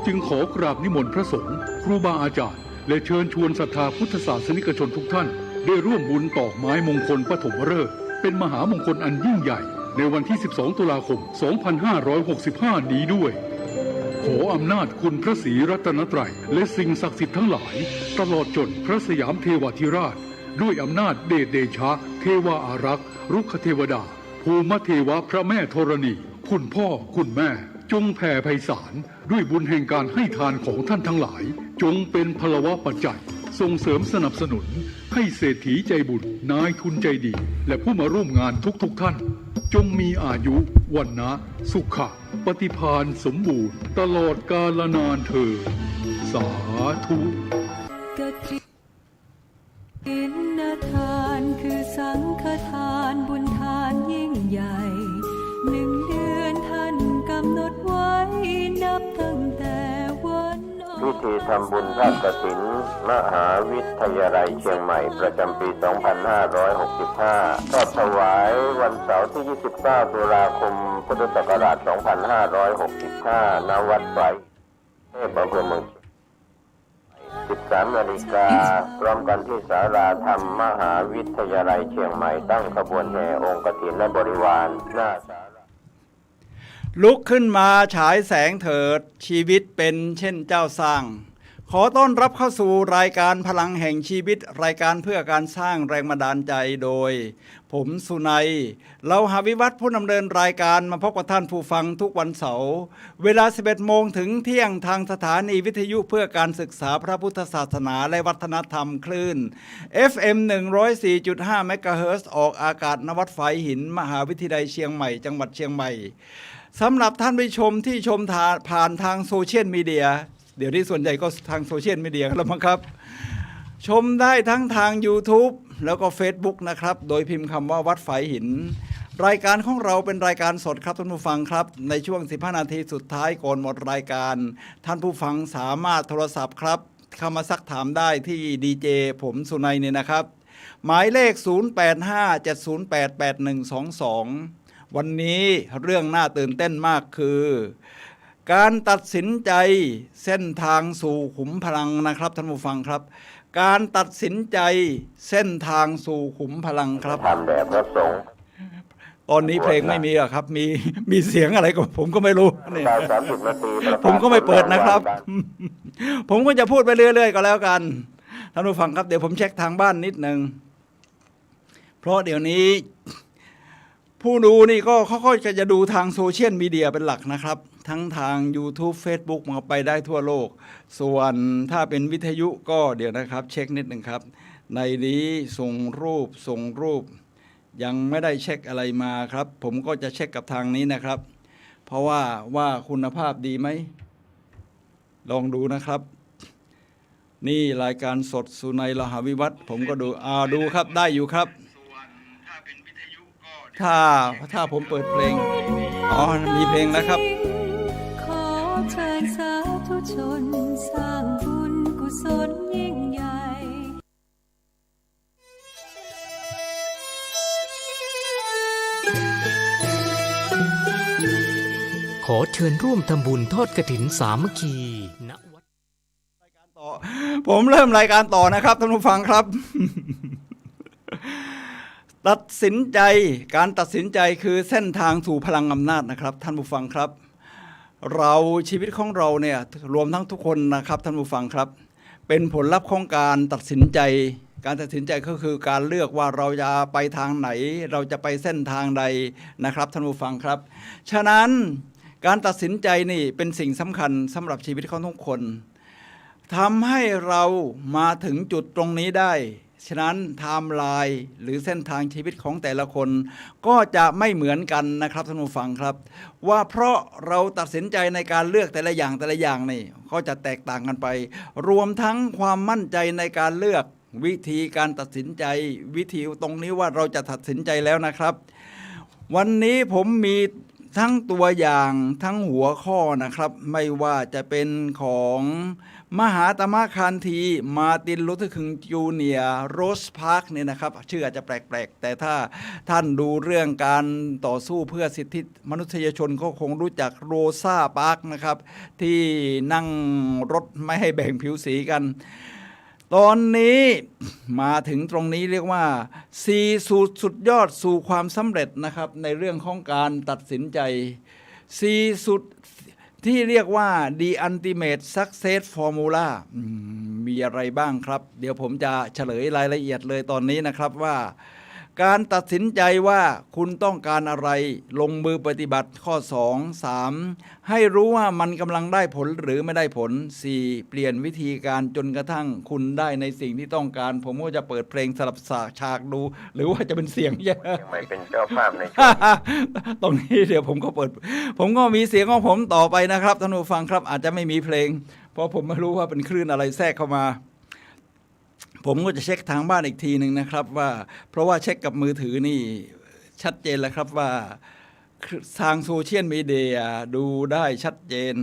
จึงขอกราบนิมนต์พระสงฆ์ครูบาอาจารย์และเชิญชวนศรัทธาพุทธศาสนิกชนทุกท่านได้ร่วมบุญตอกไม้มงคลปฐมฤกษ์เป็นมหามงคลอันยิ่งใหญ่ในวันที่ 12 ตุลาคม 2565 นี้ด้วยขออำนาจคุณพระศรีรัตนตรัยและสิ่งศักดิ์สิทธิ์ทั้งหลายตลอดจนพระสยามเทวาธิราชด้วยอำนาจเดชเดชะเทวาอารักษ์รุกขเทวดาภูมิเทวะพระแม่ธรณีคุณพ่อคุณแม่จงแผ่ไพศาลด้วยบุญแห่งการให้ทานของท่านทั้งหลายจงเป็นพลวะปัจจัยส่งเสริมสนับสนุนให้เศรษฐีใจบุญนายทุนใจดีและผู้มาร่วมงานทุกท่านจงมีอายุวันนะสุขะปฏิภาณสมบูรณ์ตลอดกาลนานเถิดสาธุกฐินทานคือสังฆทานบุญทานยิ่งใหญ่1 เดือนท่านกำหนดไว้นับตั้งแต่วันพิธีทำบุญทอดกฐินมหาวิทยาลัยเชียงใหม่ประจำปี 2565 ทอดถวายวันเสาร์ที่ 29 ตุลาคม พุทธศักราช 2565 ณ วัดไฝเทพอำเภอเมือง13 นาฬิกาพร้อมกันที่ศาลาธรรมมหาวิทยาลัยเชียงใหม่ตั้งขบวนแห่องค์กฐินและบริวารหน้าศาลาลุกขึ้นมาฉายแสงเถิดชีวิตเป็นเช่นเจ้าสร้างขอต้อนรับเข้าสู่รายการพลังแห่งชีวิตรายการเพื่อการสร้างแรงบันดาลใจโดยผมสุนัยเราหาวิวัฒน์ผู้ดำเนินรายการมาพบกับท่านผู้ฟังทุกวันเสาร์เวลา 11 โมงถึงเที่ยงทางสถานีวิทยุเพื่อการศึกษาพระพุทธศาสนาและวัฒนธรรมคลื่น FM 104.5 เมกะเฮิรตซ์ออกอากาศณวัดฝายหินมหาวิทยาลัยเชียงใหม่จังหวัดเชียงใหม่สำหรับท่านผู้ชมที่ชมผ่านทางโซเชียลมีเดียเดี๋ยวนี้ส่วนใหญ่ก็ทางโซเชียลมีเดียแล้วมั้งครับชมได้ทั้งทาง YouTube แล้วก็ Facebook นะครับโดยพิมพ์คำว่าวัดฝายหินรายการของเราเป็นรายการสดครับท่านผู้ฟังครับในช่วง15 นาทีสุดท้ายก่อนหมดรายการท่านผู้ฟังสามารถโทรศัพท์ครับเข้ามาซักถามได้ที่ดีเจผมสุนัยเนี่ยนะครับหมายเลข 0857088122 วันนี้เรื่องน่าตื่นเต้นมากคือการตัดสินใจเส้นทางสู่ขุมพลังนะครับท่านผู้ฟังครับการตัดสินใจเส้นทางสู่ขุมพลังครับทำแบบพระสงฆ์ตอนนี้เพลงไม่มีหรอกครับมีเสียงอะไรก็ผมก็ไม่รู้นี่ผมก็ไม่เปิดนะครับ ผมก็จะพูดไปเรื่อยๆก็แล้วกันท่านผู้ฟังครับเดี๋ยวผมเช็คทางบ้านนิดนึงเพราะเดี๋ยวนี้ผู้ดูนี่ก็เขาจะดูทางโซเชียลมีเดียเป็นหลักนะครับทั้งทาง YouTube Facebook มาไปได้ทั่วโลกส่วนถ้าเป็นวิทยุก็เดี๋ยวนะครับเช็คนิดหนึ่งครับในนี้ส่งรูปยังไม่ได้เช็คอะไรมาครับผมก็จะเช็คกับทางนี้นะครับเพราะว่าคุณภาพดีไหมลองดูนะครับนี่รายการสดสุนัย ลหวิวัฒน์ผมก็ดูครับได้อยู่ครับถ้าผมเปิดเพลงมีเพลงแล้วครับขอเชิญสาธุชนสร้างบุญกุศลยิ่งใหญ่ขอเชิญร่วมทำบุญทอดกฐินสามัคคีณวัดรายการต่อผมเริ่มรายการต่อนะครับท่านผู้ฟังครับ ตัดสินใจการตัดสินใจคือเส้นทางสู่พลังอำนาจนะครับท่านผู้ฟังครับชีวิตของเราเนี่ยรวมทั้งทุกคนนะครับท่านผู้ฟังครับเป็นผลลัพธ์ของการตัดสินใจก็คือการเลือกว่าเราจะไปทางไหนเราจะไปเส้นทางใดนะครับท่านผู้ฟังครับฉะนั้นการตัดสินใจนี่เป็นสิ่งสำคัญสำหรับชีวิตของทุกคนทำให้เรามาถึงจุดตรงนี้ได้ฉะนั้นไทม์ไลน์หรือเส้นทางชีวิตของแต่ละคนก็จะไม่เหมือนกันนะครับท่านผู้ฟังครับว่าเพราะเราตัดสินใจในการเลือกแต่ละอย่างนี่ก็จะแตกต่างกันไปรวมทั้งความมั่นใจในการเลือกวิธีการตัดสินใจวิธีตรงนี้ว่าเราจะตัดสินใจแล้วนะครับวันนี้ผมมี ทั้งตัวอย่างทั้งหัวข้อนะครับ ไม่ว่าจะเป็นของมหาตมะคานธีมาร์ตินลูเทอร์คิงจูเนียร์โรสพาร์คเนี่ยนะครับชื่ออาจจะแปลกๆแต่ถ้าท่านดูเรื่องการต่อสู้เพื่อสิทธิมนุษยชนก็คงรู้จักโรซาพาร์คนะครับที่นั่งรถไม่ให้แบ่งผิวสีกัน ตอนนี้มาถึงตรงนี้เรียกว่า4สูตรสุดยอดสู่ความสำเร็จนะครับในเรื่องของการตัดสินใจ4สูตรที่เรียกว่า The Ultimate Success Formula มีอะไรบ้างครับเดี๋ยวผมจะเฉลยรายละเอียดเลยตอนนี้นะครับว่าการตัดสินใจว่าคุณต้องการอะไรลงมือปฏิบัติข้อ2 3ให้รู้ว่ามันกำลังได้ผลหรือไม่ได้ผล4เปลี่ยนวิธีการจนกระทั่งคุณได้ในสิ่งที่ต้องการผมก็จะเปิดเพลงสลับฉากดูหรือว่าจะเป็นเสียงเยอะ ยังไม่เป็นเจ้าภาพใน ตรงนี้เดี๋ยวผมก็มีเสียงของผมต่อไปนะครับท่านผู้ฟังครับอาจจะไม่มีเพลงเพราะผมไม่รู้ว่าเป็นคลื่นอะไรแทรกเข้ามาผมก็จะเช็คทางบ้านอีกทีหนึ่งนะครับว่าเพราะว่าเช็คกับมือถือนี่ชัดเจนแล้วครับว่าทางโซเชียลมีเดียดูได้ชัดเจน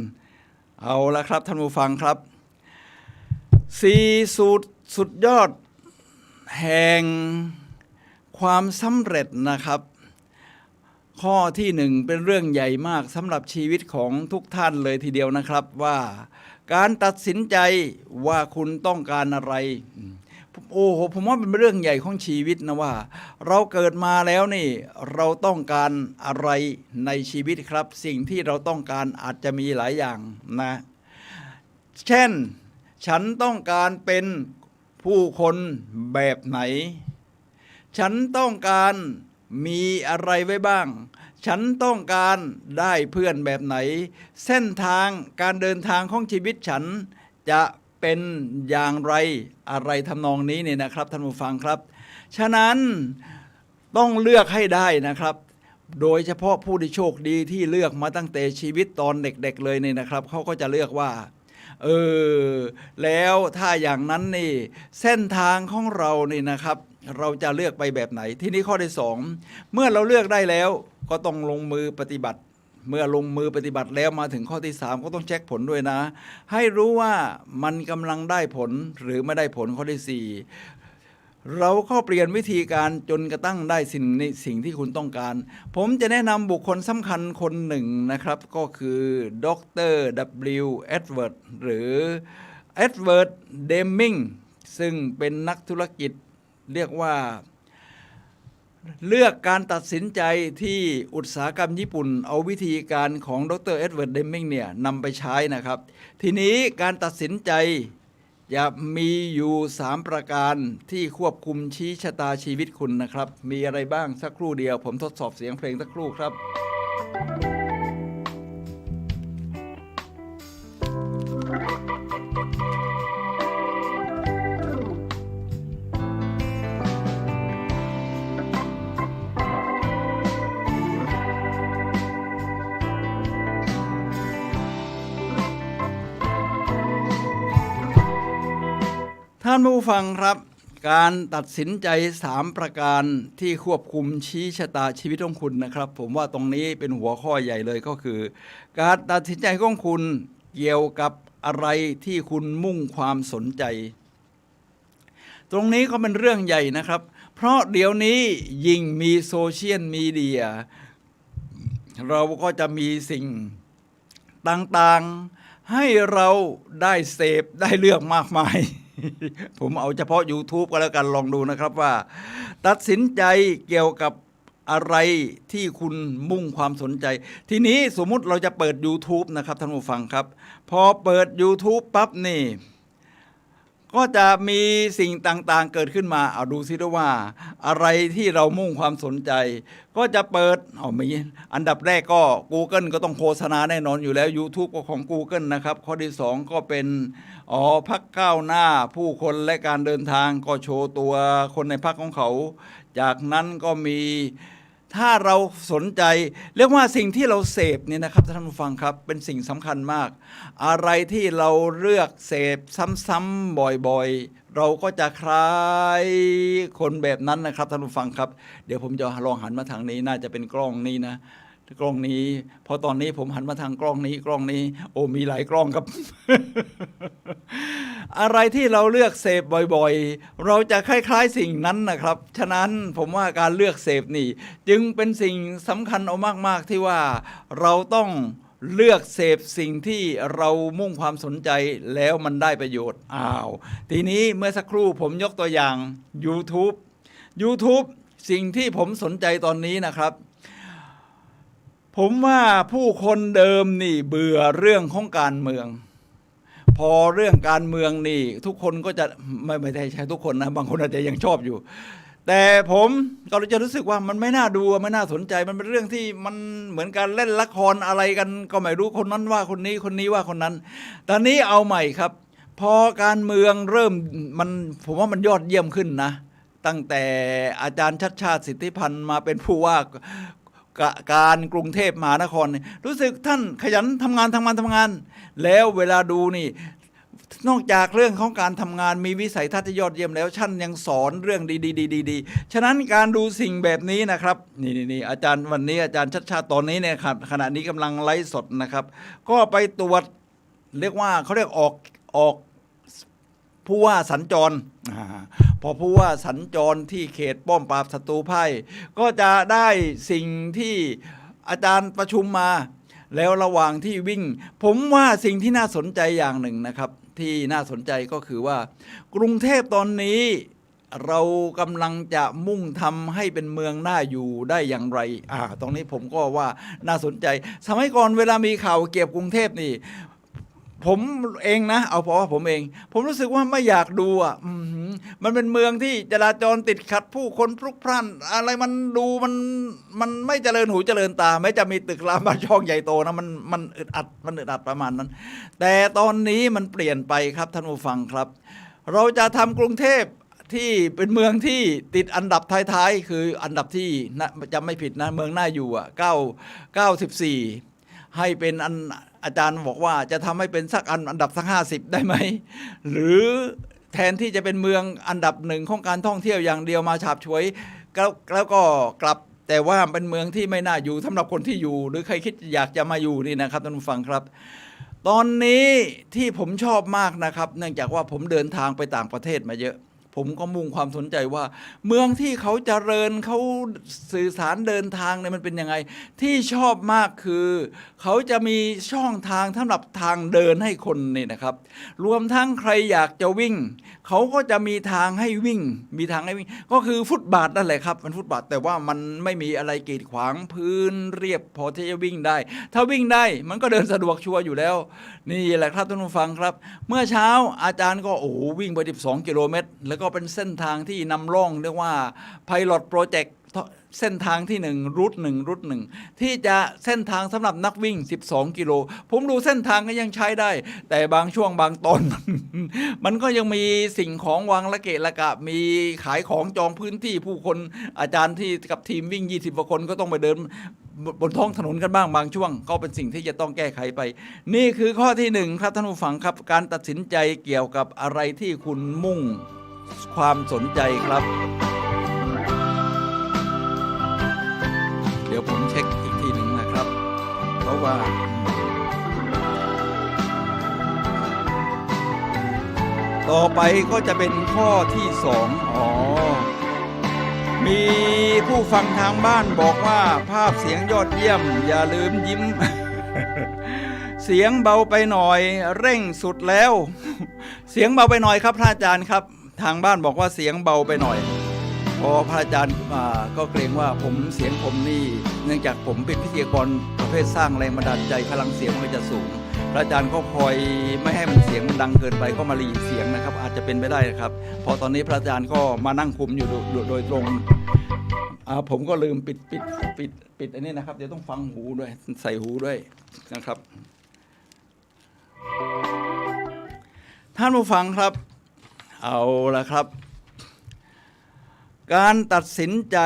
เอาละครับท่านผู้ฟังครับ4สูตรสุดยอดแห่งความสำเร็จนะครับข้อที่1เป็นเรื่องใหญ่มากสำหรับชีวิตของทุกท่านเลยทีเดียวนะครับว่าการตัดสินใจว่าคุณต้องการอะไรโอ้โหผมว่าเป็นเรื่องใหญ่ของชีวิตนะว่าเราเกิดมาแล้วนี่เราต้องการอะไรในชีวิตครับสิ่งที่เราต้องการอาจจะมีหลายอย่างนะเช่นฉันต้องการเป็นผู้คนแบบไหนฉันต้องการมีอะไรไว้บ้างฉันต้องการได้เพื่อนแบบไหนเส้นทางการเดินทางของชีวิตฉันจะเป็นอย่างไรอะไรทำนองนี้เนี่ยนะครับท่านผู้ฟังครับฉะนั้นต้องเลือกให้ได้นะครับโดยเฉพาะผู้ที่โชคดีที่เลือกมาตั้งแต่ชีวิตตอนเด็กๆเลยเนี่ยนะครับเขาก็จะเลือกว่าแล้วถ้าอย่างนั้นนี่เส้นทางของเรานี่นะครับเราจะเลือกไปแบบไหนทีนี้ข้อที่2เมื่อเราเลือกได้แล้วก็ต้องลงมือปฏิบัติเมื่อลงมือปฏิบัติแล้วมาถึงข้อที่3ก็ต้องเช็คผลด้วยนะให้รู้ว่ามันกำลังได้ผลหรือไม่ได้ผลข้อที่4เราก็เปลี่ยนวิธีการจนกระทั่งได้สิ่งที่คุณต้องการผมจะแนะนำบุคคลสำคัญคนหนึ่งนะครับก็คือดร. W. เอ็ดเวิร์ดหรือเอ็ดเวิร์ดเดมมิงซึ่งเป็นนักธุรกิจเรียกว่าเลือกการตัดสินใจที่อุตสาหกรรมญี่ปุ่นเอาวิธีการของดร. เอ็ดเวิร์ด เดมมิงเนี่ยนำไปใช้นะครับทีนี้การตัดสินใจจะมีอยู่3ประการที่ควบคุมชี้ชะตาชีวิตคุณนะครับมีอะไรบ้างสักครู่เดียวผมทดสอบเสียงเพลงสักครู่ครับท่านผู้ฟังครับการตัดสินใจ3ประการที่ควบคุมชี้ชะตาชีวิตของคุณนะครับผมว่าตรงนี้เป็นหัวข้อใหญ่เลยก็คือการตัดสินใจของคุณเกี่ยวกับอะไรที่คุณมุ่งความสนใจตรงนี้ก็เป็นเรื่องใหญ่นะครับเพราะเดี๋ยวนี้ยิ่งมีโซเชียลมีเดียเราก็จะมีสิ่งต่างๆให้เราได้เสพได้เลือกมากมายผมเอาเฉพาะ YouTube ก็แล้วกันลองดูนะครับว่าตัดสินใจเกี่ยวกับอะไรที่คุณมุ่งความสนใจทีนี้สมมุติเราจะเปิด YouTube นะครับท่านผู้ฟังครับพอเปิด YouTube ปั๊บนี่ก็จะมีสิ่งต่างๆเกิดขึ้นมาเอาดูซิว่าอะไรที่เรามุ่งความสนใจก็จะเปิดมีอันดับแรกก็ Google ก็ต้องโฆษณาแน่นอนอยู่แล้ว YouTube ก็ของ Google นะครับข้อที่2ก็เป็นพรรคก้าวหน้าผู้คนและการเดินทางก็โชว์ตัวคนในพรรคของเขาจากนั้นก็มีถ้าเราสนใจเรียกว่าสิ่งที่เราเสพเนี่ยนะครับท่านผู้ฟังครับเป็นสิ่งสำคัญมากอะไรที่เราเลือกเสพซ้ำๆบ่อยๆเราก็จะคล้ายคนแบบนั้นนะครับท่านผู้ฟังครับเดี๋ยวผมจะลองหันมาทางนี้น่าจะเป็นกล้องนี้นะ กล้องนี้พอตอนนี้ผมหันมาทางกล้องนี้โอ้มีหลายกล้องครับ อะไรที่เราเลือกเสพบ่อยๆเราจะคล้ายๆสิ่งนั้นนะครับฉะนั้นผมว่าการเลือกเสพนี่จึงเป็นสิ่งสำคัญเอามากๆที่ว่าเราต้องเลือกเสพสิ่งที่เรามุ่งความสนใจแล้วมันได้ประโยชน์ทีนี้เมื่อสักครู่ผมยกตัวอย่าง YouTube สิ่งที่ผมสนใจตอนนี้นะครับผมว่าผู้คนเดิมนี่เบื่อเรื่องของการเมืองพอเรื่องการเมืองนี่ทุกคนก็จะไม่ใช่ทุกคนนะบางคนอาจจะยังชอบอยู่แต่ผมก็จะรู้สึกว่ามันไม่น่าดูไม่น่าสนใจมันเป็นเรื่องที่มันเหมือนการเล่นละครอะไรกันก็ไม่รู้คนนั้นว่าคนนี้คนนี้ว่าคนนั้นตอนนี้เอาใหม่ครับพอการเมืองเริ่มผมว่ามันยอดเยี่ยมขึ้นนะตั้งแต่อาจารย์ชัชชาติสิทธิพันธ์มาเป็นผู้ว่าการกรุงเทพมหานครรู้สึกท่านขยันทำงานแล้วเวลาดูนี่นอกจากเรื่องของการทำงานมีวิสัยทัศน์ที่ยอดเยี่ยมแล้วท่านยังสอนเรื่องดีฉะนั้นการดูสิ่งแบบนี้นะครับนี่อาจารย์วันนี้อาจารย์ชัชชาติตอนนี้เนี่ยครับขณะนี้กำลังไลฟ์สดนะครับก็ไปตรวจเรียกว่าเขาเรียกออกผู้ว่าสัญจรพอผู้ว่าสัญจรที่เขตป้อมปราบศัตรูพ่ายก็จะได้สิ่งที่อาจารย์ประชุมมาแล้วระหว่างที่วิ่งผมว่าสิ่งที่น่าสนใจอย่างหนึ่งนะครับที่น่าสนใจก็คือว่ากรุงเทพตอนนี้เรากำลังจะมุ่งทำให้เป็นเมืองน่าอยู่ได้อย่างไรตรงนี้ผมก็ว่าน่าสนใจสมัยก่อนเวลามีข่าวเกี่ยวกับกรุงเทพนี่ผมเองนะเพราะว่าผมรู้สึกว่าไม่อยากดูมันเป็นเมืองที่จราจรติดขัดผู้คนพลุกพล่านอะไรมันดูมันไม่เจริญหูเจริญตาไม่จะมีตึกรามบ้านช่องใหญ่โตนะมันอึดอัดประมาณนั้นแต่ตอนนี้มันเปลี่ยนไปครับท่านผู้ฟังครับเราจะทำกรุงเทพที่เป็นเมืองที่ติดอันดับท้ายๆคืออันดับที่จำไม่ผิดนะเมืองน่าอยู่94ให้เป็นอาจารย์บอกว่าจะทำให้เป็นสักอันดับสัก50ได้ไหมหรือแทนที่จะเป็นเมืองอันดับหนึ่งของการท่องเที่ยวอย่างเดียวมาฉาบฉวยแล้วก็กลับแต่ว่าเป็นเมืองที่ไม่น่าอยู่สำหรับคนที่อยู่หรือใครคิดอยากจะมาอยู่นี่นะครับท่านผู้ฟังครับตอนนี้ที่ผมชอบมากนะครับเนื่องจากว่าผมเดินทางไปต่างประเทศมาเยอะผมก็มุ่งความสนใจว่าเมืองที่เขาเจริญเขาสื่อสารเดินทางเนี่ยมันเป็นยังไงที่ชอบมากคือเขาจะมีช่องทางสำหรับทางเดินให้คนนี่นะครับรวมทั้งใครอยากจะวิ่งเขาก็จะมีทางให้วิ่งก็คือฟุตบาทนั่นแหละครับมันฟุตบาทแต่ว่ามันไม่มีอะไรกีดขวางพื้นเรียบพอที่จะวิ่งได้ถ้าวิ่งได้มันก็เดินสะดวกชัวร์อยู่แล้วนี่แหละครับท่านผู้ฟังครับเมื่อเช้าอาจารย์ก็วิ่งไป12 กิโลเมตรแล้วก็เป็นเส้นทางที่นำร่องเรียกว่า Pilot Project เส้นทางที่1รูท1ที่จะเส้นทางสำหรับนักวิ่ง12 กิโลผมดูเส้นทางก็ยังใช้ได้แต่บางช่วงบางตอน มันก็ยังมีสิ่งของวางละเกะละกะมีขายของจองพื้นที่ผู้คนอาจารย์ที่กับทีมวิ่ง20กว่าคนก็ต้องไปเดินบนท้องถนนกันบ้างบางช่วงก็เป็นสิ่งที่จะต้องแก้ไขไปนี่คือข้อที่1ครับท่านผู้ฟังครับการตัดสินใจเกี่ยวกับอะไรที่คุณมุ่งความสนใจครับเดี๋ยวผมเช็คอีกทีหนึ่งนะครับเพราะว่าต่อไปก็จะเป็นข้อที่2มีผู้ฟังทางบ้านบอกว่าภาพเสียงยอดเยี่ยมอย่าลืมยิ้ม เสียงเบาไปหน่อยเร่งสุดแล้วเสียงเบาไปหน่อยครับพระอาจารย์ครับทางบ้านบอกว่าเสียงเบาไปหน่อยพอพระอาจารย์ก็เกรงว่าเสียงผมนี่เนื่องจากผมเป็นพิธีกรประเภทสร้างแรงบันดาลใจพลังเสียงมันจะสูงพระอาจารย์ก็คอยไม่ให้มันเสียงมันดังเกินไปก็มาหลีเสียงนะครับอาจจะเป็นไปได้ครับพอตอนนี้พระอาจารย์ก็มานั่งคุมอยู่โดยตรงผมก็ลืมปิดอันนี้นะครับเดี๋ยวต้องฟังหูด้วยใส่หูด้วยนะครับท่านผู้ฟังครับเอาละครับการตัดสินใจ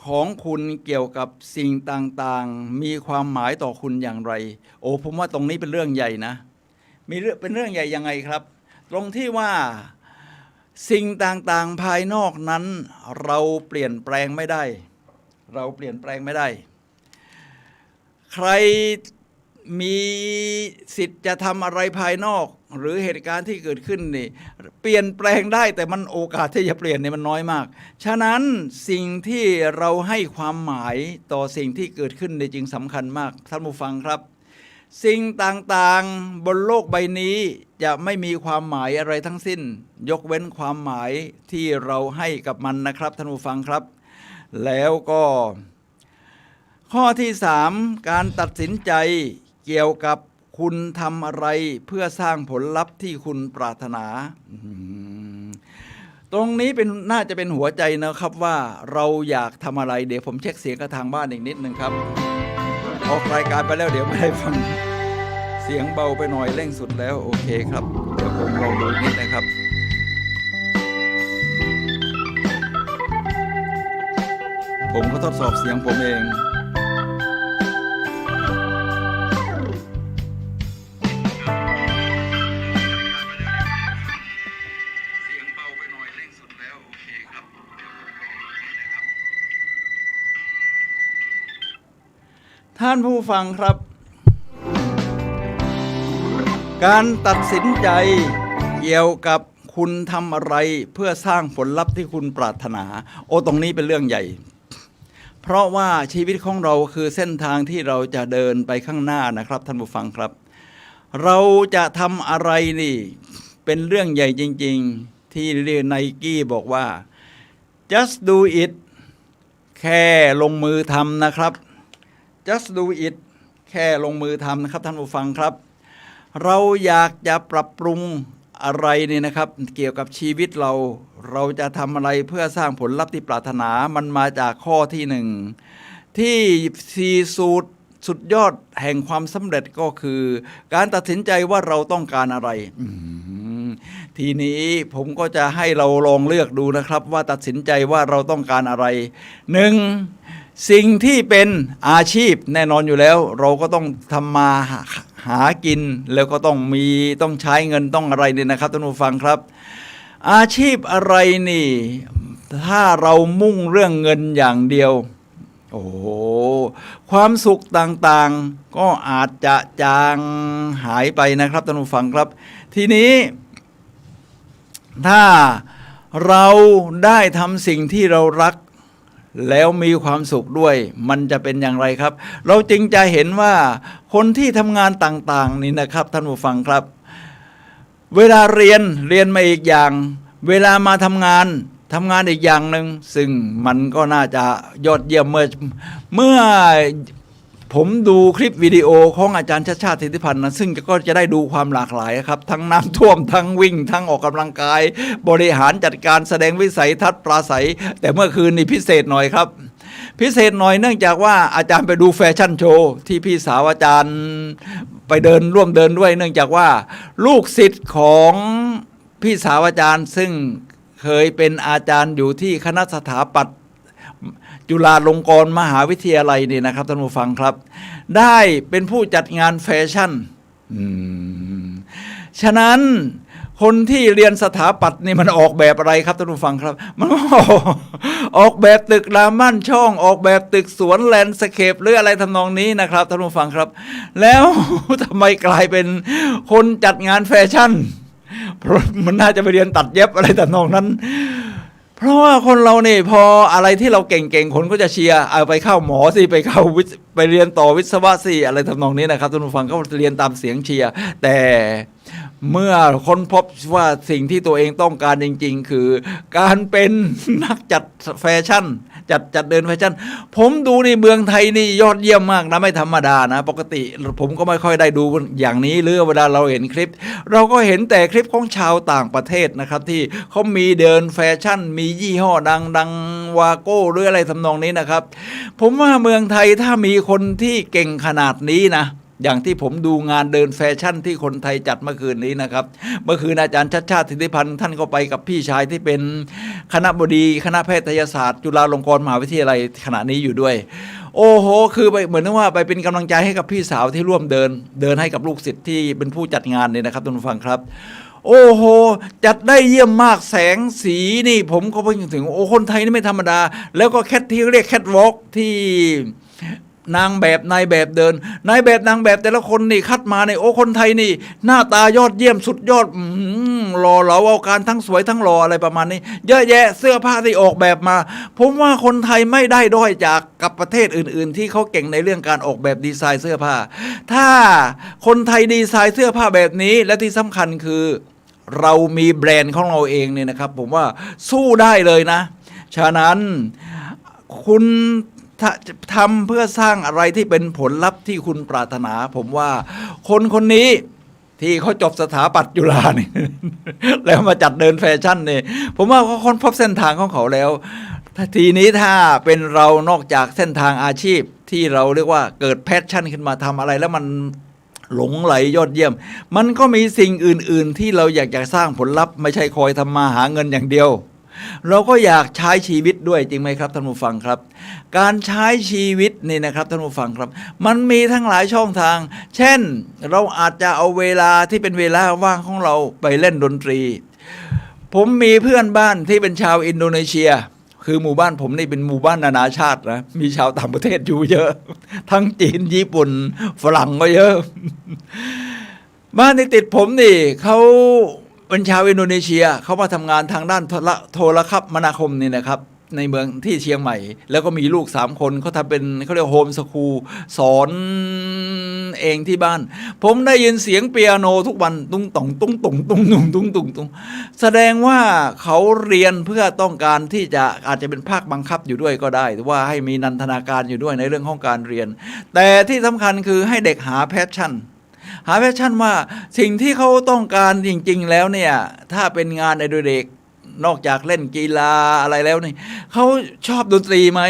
ของคุณเกี่ยวกับสิ่งต่างๆมีความหมายต่อคุณอย่างไรผมว่าตรงนี้เป็นเรื่องใหญ่นะเป็นเรื่องใหญ่ยังไงครับตรงที่ว่าสิ่งต่างๆภายนอกนั้นเราเปลี่ยนแปลงไม่ได้ ใครมีสิทธิ์จะทำอะไรภายนอก หรือเหตุการณ์ที่เกิดขึ้นนี่เปลี่ยนแปลงได้แต่มันโอกาสที่จะเปลี่ยนเนี่ยมันน้อยมากฉะนั้นสิ่งที่เราให้ความหมายต่อสิ่งที่เกิดขึ้นนี่จึงสำคัญมากท่านผู้ฟังครับสิ่งต่างๆบนโลกใบนี้จะไม่มีความหมายอะไรทั้งสิ้นยกเว้นความหมายที่เราให้กับมันนะครับท่านผู้ฟังครับแล้วก็ข้อที่3การตัดสินใจเกี่ยวกับคุณทำอะไรเพื่อสร้างผลลัพธ์ที่คุณปรารถนาตรงนี้น่าจะเป็นหัวใจนะครับว่าเราอยากทำอะไรเดี๋ยวผมเช็คเสียงกับทางบ้านอีกนิดนึงครับออกรายการไปแล้วเดี๋ยวไม่ได้ฟังเสียงเบาไปหน่อยเร่งสุดแล้วโอเคครับเดี๋ยวผมลองดูนิดนะครับผมก็ทดสอบเสียงผมเองท่านผู้ฟังครับการตัดสินใจเกี่ยวกับคุณทำอะไรเพื่อสร้างผลลัพธ์ที่คุณปรารถนาตรงนี้เป็นเรื่องใหญ่เพราะว่าชีวิตของเราคือเส้นทางที่เราจะเดินไปข้างหน้านะครับท่านผู้ฟังครับเราจะทำอะไรนี่เป็นเรื่องใหญ่จริงๆที่เรียนไนกี้บอกว่า just do it แค่ลงมือทำนะครับ just do it แค่ลงมือทำนะครับท่านผู้ฟังครับเราอยากจะปรับปรุงอะไรนี่นะครับเกี่ยวกับชีวิตเราจะทำอะไรเพื่อสร้างผลลัพธ์ที่ปรารถนามันมาจากข้อที่1ที่สุดยอดแห่งความสำเร็จก็คือการตัดสินใจว่าเราต้องการอะไรทีนี้ผมก็จะให้เราลองเลือกดูนะครับว่าตัดสินใจว่าเราต้องการอะไร1สิ่งที่เป็นอาชีพแน่นอนอยู่แล้วเราก็ต้องทำมาหากินแล้วก็ต้องใช้เงินต้องอะไรเนี่ยนะครับท่านผู้ฟังครับอาชีพอะไรนี่ถ้าเรามุ่งเรื่องเงินอย่างเดียวโอ้ความสุขต่างๆก็อาจจะจางหายไปนะครับท่านผู้ฟังครับทีนี้ถ้าเราได้ทำสิ่งที่เรารักแล้วมีความสุขด้วยมันจะเป็นอย่างไรครับเราจึงจะเห็นว่าคนที่ทำงานต่างๆนี่นะครับท่านผู้ฟังครับเวลาเรียนมาอีกอย่างเวลามาทำงานอีกอย่างหนึ่งซึ่งมันก็น่าจะยอดเยี่ยมเมื่อผมดูคลิปวิดีโอของอาจารย์ชาติชาติสิทธิพันธ์นะซึ่งก็จะได้ดูความหลากหลายครับทั้งน้ำท่วมทั้งวิ่งทั้งออกกำลังกายบริหารจัดการแสดงวิสัยทัศน์ปราศัยแต่เมื่อคืนนี่พิเศษหน่อยครับพิเศษหน่อยเนื่องจากว่าอาจารย์ไปดูแฟชั่นโชว์ที่พี่สาวอาจารย์ไปร่วมเดินด้วยเนื่องจากว่าลูกศิษย์ของพี่สาวอาจารย์ซึ่งเคยเป็นอาจารย์อยู่ที่คณะสถาปัตย์จุฬาลงกรณ์มหาวิทยาลัยนี่นะครับท่านผู้ฟังครับได้เป็นผู้จัดงานแฟชั่นฉะนั้นคนที่เรียนสถาปัตย์นี่มันออกแบบอะไรครับท่านผู้ฟังครับมันออกแบบตึกรามบ้านช่องออกแบบตึกสวนแลนด์สเคปหรืออะไรทำนองนี้นะครับท่านผู้ฟังครับแล้วทำไมกลายเป็นคนจัดงานแฟชั่นเพราะมันน่าจะไปเรียนตัดเย็บอะไรทำนองนั้นเพราะว่าคนเราเนี่ยพออะไรที่เราเก่งๆคนก็จะเชียร์เอาไปเข้าหมอสิไปเรียนต่อวิศวะสิอะไรทำนองนี้นะครับท่านผู้ฟังก็เรียนตามเสียงเชียร์แต่เมื่อค้นพบว่าสิ่งที่ตัวเองต้องการจริงๆคือการเป็นนักจัดแฟชั่นจัดเดินแฟชั่นผมดูในเมืองไทยนี่ยอดเยี่ยมมากนะไม่ธรรมดานะปกติผมก็ไม่ค่อยได้ดูอย่างนี้หรือเวลาเราเห็นคลิปเราก็เห็นแต่คลิปของชาวต่างประเทศนะครับที่เขามีเดินแฟชั่นมียี่ห้อดังวาโก้หรืออะไรทำนองนี้นะครับผมว่าเมืองไทยถ้ามีคนที่เก่งขนาดนี้นะอย่างที่ผมดูงานเดินแฟชั่นที่คนไทยจัดเมื่อคืนนี้นะครับเมื่อคืนอาจารย์ชาติชาติสิทธิพันธ์ท่านก็ไปกับพี่ชายที่เป็นคณบดีคณะแพทยศาสตร์จุฬาลงกรณ์มหาวิทยาลัยขณะนี้อยู่ด้วยโอ้โหคือเหมือนว่าไปเป็นกำลังใจให้กับพี่สาวที่ร่วมเดินให้กับลูกศิษย์ที่เป็นผู้จัดงานเนี่ยนะครับท่านผู้ฟังครับโอ้โหจัดได้เยี่ยมมากแสงสีนี่ผมก็เพิ่งถึงโอ้คนไทยนี่ไม่ธรรมดาแล้วก็ที่เรียกแคทวอล์กที่ นางแบบนายแบบเดินนายแบบนางแบบแต่ละคนนี่คัดมาในโอ้คนไทยนี่หน้าตายอดเยี่ยมสุดยอดหล่อเหลาเอาการทั้งสวยทั้งหล่ออะไรประมาณนี้เยอะแยะเสื้อผ้าที่ออกแบบมาผมว่าคนไทยไม่ได้ด้อยจากกับประเทศอื่นๆที่เขาเก่งในเรื่องการออกแบบดีไซน์เสื้อผ้าถ้าคนไทยดีไซน์เสื้อผ้าแบบนี้และที่สำคัญคือเรามีแบรนด์ของเราเองเนี่ยนะครับผมว่าสู้ได้เลยนะฉะนั้นคุณทำเพื่อสร้างอะไรที่เป็นผลลัพธ์ที่คุณปรารถนา ผมว่าคนคนนี้ที่เขาจบสถาปัตย์จุฬานี่ แล้วมาจัดเดินแฟชั่นนี่ผมว่าเขาค้นพบเส้นทางของเขาแล้วทีนี้ถ้าเป็นเรานอกจากเส้นทางอาชีพที่เราเรียกว่าเกิดแพชชั่นขึ้นมาทำอะไรแล้วมันหลงไหลยอดเยี่ยมมันก็มีสิ่งอื่นๆที่เราอยากจะสร้างผลลัพธ์ไม่ใช่คอยทำมาหาเงินอย่างเดียวเราก็อยากใช้ชีวิตด้วยจริงไหมครับท่านผู้ฟังครับการใช้ชีวิตนี่นะครับท่านผู้ฟังครับมันมีทั้งหลายช่องทางเช่นเราอาจจะเอาเวลาที่เป็นเวลาว่างของเราไปเล่นดนตรีผมมีเพื่อนบ้านที่เป็นชาวอินโดนีเซียคือหมู่บ้านผมนี่เป็นหมู่บ้านนานาชาตินะมีชาวต่างประเทศอยู่เยอะทั้งจีนญี่ปุ่นฝรั่งก็เยอะบ้านที่ติดผมนี่เขาเป็นชาวอินโดนีเซียเขามาทำงานทางด้านโทรคมนาคมนี่นะครับในเมืองที่เชียงใหม่แล้วก็มีลูก3คนเขาทำเป็นเขาเรียกโฮมสคูลสอนเองที่บ้านผมได้ยินเสียงเปียโนทุกวันตุ้งต่องตุ้งตุงตุ้งตุงตุ้งตุงตุงแสดงว่าเขาเรียนเพื่อต้องการที่จะอาจจะเป็นภาคบังคับอยู่ด้วยก็ได้หรือว่าให้มีนันทนาการอยู่ด้วยในเรื่องของการเรียนแต่ที่สำคัญคือให้เด็กหาแพชชั่นว่าสิ่งที่เขาต้องการจริงๆแล้วเนี่ยถ้าเป็นงานในเด็กนอกจากเล่นกีฬาอะไรแล้วนี่เขาชอบดนตรีไหม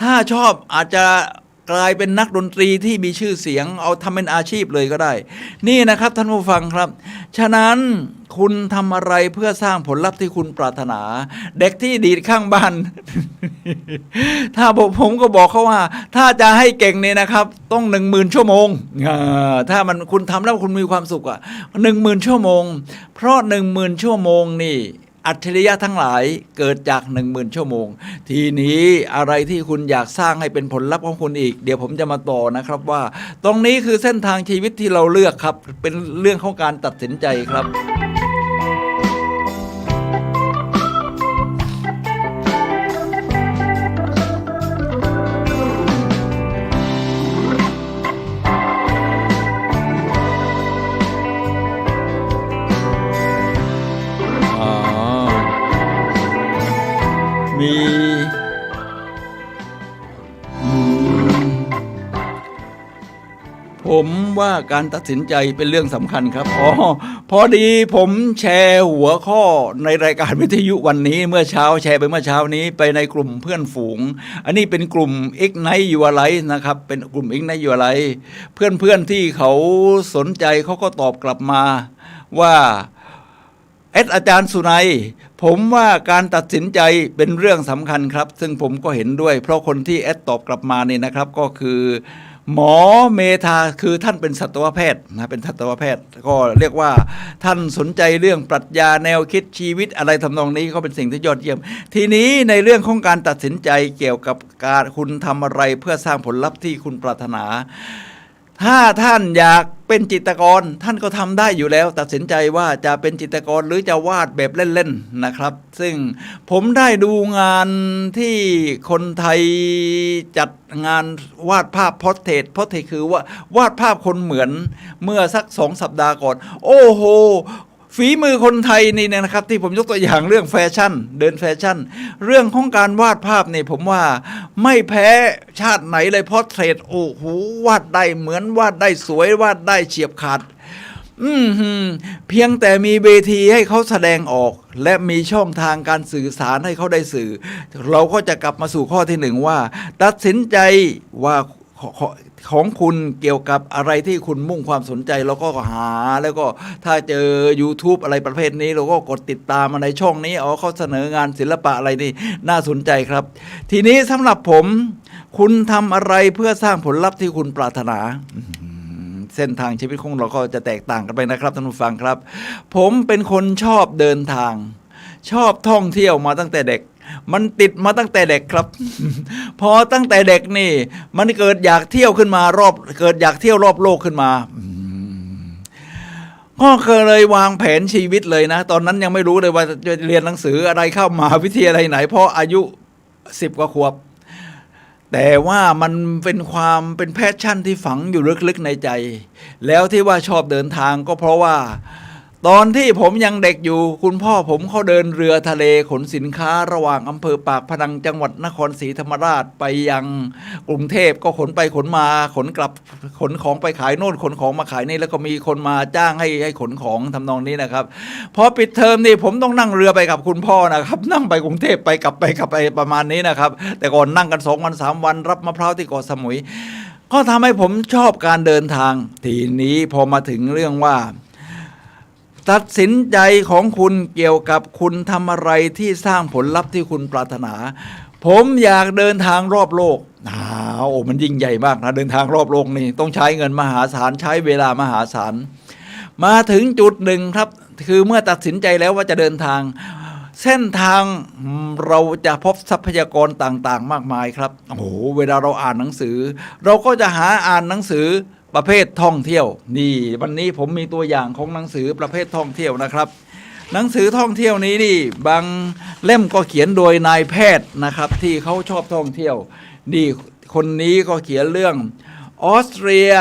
ถ้าชอบอาจจะกลายเป็นนักดนตรีที่มีชื่อเสียงเอาทำเป็นอาชีพเลยก็ได้นี่นะครับท่านผู้ฟังครับฉะนั้นคุณทำอะไรเพื่อสร้างผลลัพธ์ที่คุณปรารถนาเด็กที่ดีดข้างบ้าน ถ้าผมก็บอกเขาว่าถ้าจะให้เก่งเนี่ยนะครับต้อง 10,000 ชั่วโมงถ้ามันคุณทำแล้วคุณมีความสุขอ่ะ 10,000 ชั่วโมงเพราะ 10,000 ชั่วโมงนี่อัจฉริยะทั้งหลายเกิดจาก 10,000 ชั่วโมงทีนี้อะไรที่คุณอยากสร้างให้เป็นผลลัพธ์ของคุณอีกเดี๋ยวผมจะมาต่อนะครับว่าตรงนี้คือเส้นทางชีวิตที่เราเลือกครับเป็นเรื่องของการตัดสินใจครับมีผมว่าการตัดสินใจเป็นเรื่องสำคัญครับพอดีผมแชร์หัวข้อในรายการวิทยุวันนี้เมื่อเช้าแชร์ไปเมื่อเช้านี้ไปในกลุ่มเพื่อนฝูงอันนี้เป็นกลุ่ม Ignite Your Life นะครับเป็นกลุ่ม Ignite Your Life เพื่อนที่เขาสนใจเขาก็ตอบกลับมาว่าอาจารย์สุนัยผมว่าการตัดสินใจเป็นเรื่องสำคัญครับซึ่งผมก็เห็นด้วยเพราะคนที่ตอบกลับมานี่นะครับก็คือหมอเมธาคือท่านเป็นสัตวแพทย์นะเป็นสัตวแพทย์ก็เรียกว่าท่านสนใจเรื่องปรัชญาแนวคิดชีวิตอะไรทำนองนี้ก็เป็นสิ่งที่ยอดเยี่ยมทีนี้ในเรื่องของการตัดสินใจเกี่ยวกับการคุณทำอะไรเพื่อสร้างผลลัพธ์ที่คุณปรารถนาถ้าท่านอยากเป็นจิตรกรท่านก็ทำได้อยู่แล้วตัดสินใจว่าจะเป็นจิตรกรหรือจะวาดแบบเล่นๆนะครับซึ่งผมได้ดูงานที่คนไทยจัดงานวาดภาพพอร์เทรตคือว่าวาดภาพคนเหมือนเมื่อสัก2 สัปดาห์ก่อนโอ้โหฝีมือคนไทยนี่นะครับที่ผมยกตัวอย่างเรื่องแฟชั่นเดินแฟชั่นเรื่องของการวาดภาพนี่ผมว่าไม่แพ้ชาติไหนเลยพอร์เทรตโอ้โหวาดได้เหมือนวาดได้สวยวาดได้เฉียบขาดเพียงแต่มีเวทีให้เขาแสดงออกและมีช่องทางการสื่อสารให้เขาได้สื่อเราก็จะกลับมาสู่ข้อที่1ว่าตัดสินใจว่าของคุณเกี่ยวกับอะไรที่คุณมุ่งความสนใจเราก็หาแล้วก็ถ้าเจอ YouTube อะไรประเภทนี้เราก็กดติดตามมาในช่องนี้เขาเสนองานศิลปะอะไรนี่น่าสนใจครับทีนี้สำหรับผมคุณทำอะไรเพื่อสร้างผลลัพธ์ที่คุณปรารถนาเส้นทางชีวิตของเราก็จะแตกต่างกันไปนะครับท่านผู้ฟังครับผมเป็นคนชอบเดินทางชอบท่องเที่ยวมาตั้งแต่เด็ก มันติดมาตั้งแต่เด็กครับ พอตั้งแต่เด็กนี่มันเกิดอยากเที่ยวขึ้นมเกิดอยากเที่ยวรอบโลกขึ้นมาก็เคยเลยวางแผนชีวิตเลยนะตอนนั้นยังไม่รู้เลยว่าจะเรียนหนังสืออะไรเข้ามหาวิทยาลัยไหนเพราะอายุ10 กว่าขวบแต่ว่ามันเป็นแพชชั่นที่ฝังอยู่ลึกๆในใจแล้วที่ว่าชอบเดินทางก็เพราะว่าตอนที่ผมยังเด็กอยู่คุณพ่อผมเขาเดินเรือทะเลขนสินค้าระหว่างอำเภอปากพนังจังหวัดนครศรีธรรมราชไปยังกรุงเทพก็ขนไปขนมาขนกลับขนของไปขายโน่นขนของมาขายนี่แล้วก็มีคนมาจ้างให้ขนของทำนองนี้นะครับพอปิดเทอมนี่ผมต้องนั่งเรือไปกับคุณพ่อนะครับนั่งไปกรุงเทพไปกลับไปประมาณนี้นะครับแต่ก่อนนั่งกัน2 วัน 3 วันรับมะพร้าวที่เกาะสมุยก็ทำให้ผมชอบการเดินทางทีนี้พอมาถึงเรื่องว่าตัดสินใจของคุณเกี่ยวกับคุณทำอะไรที่สร้างผลลัพธ์ที่คุณปรารถนาผมอยากเดินทางรอบโลกมันยิ่งใหญ่มากนะเดินทางรอบโลกนี่ต้องใช้เงินมหาศาลใช้เวลามหาศาลมาถึงจุดหนึ่งครับคือเมื่อตัดสินใจแล้วว่าจะเดินทางเส้นทางเราจะพบทรัพยากรต่างๆมากมายครับเวลาเราอ่านหนังสือเราก็จะหาอ่านหนังสือประเภทท่องเที่ยวนี่วันนี้ผมมีตัวอย่างของหนังสือประเภทท่องเที่ยวนะครับหนังสือท่องเที่ยวนี้นี่บางเล่มก็เขียนโดยนายแพทย์นะครับที่เขาชอบท่องเที่ยวนี่คนนี้ก็เขียนเรื่องออสเตรีย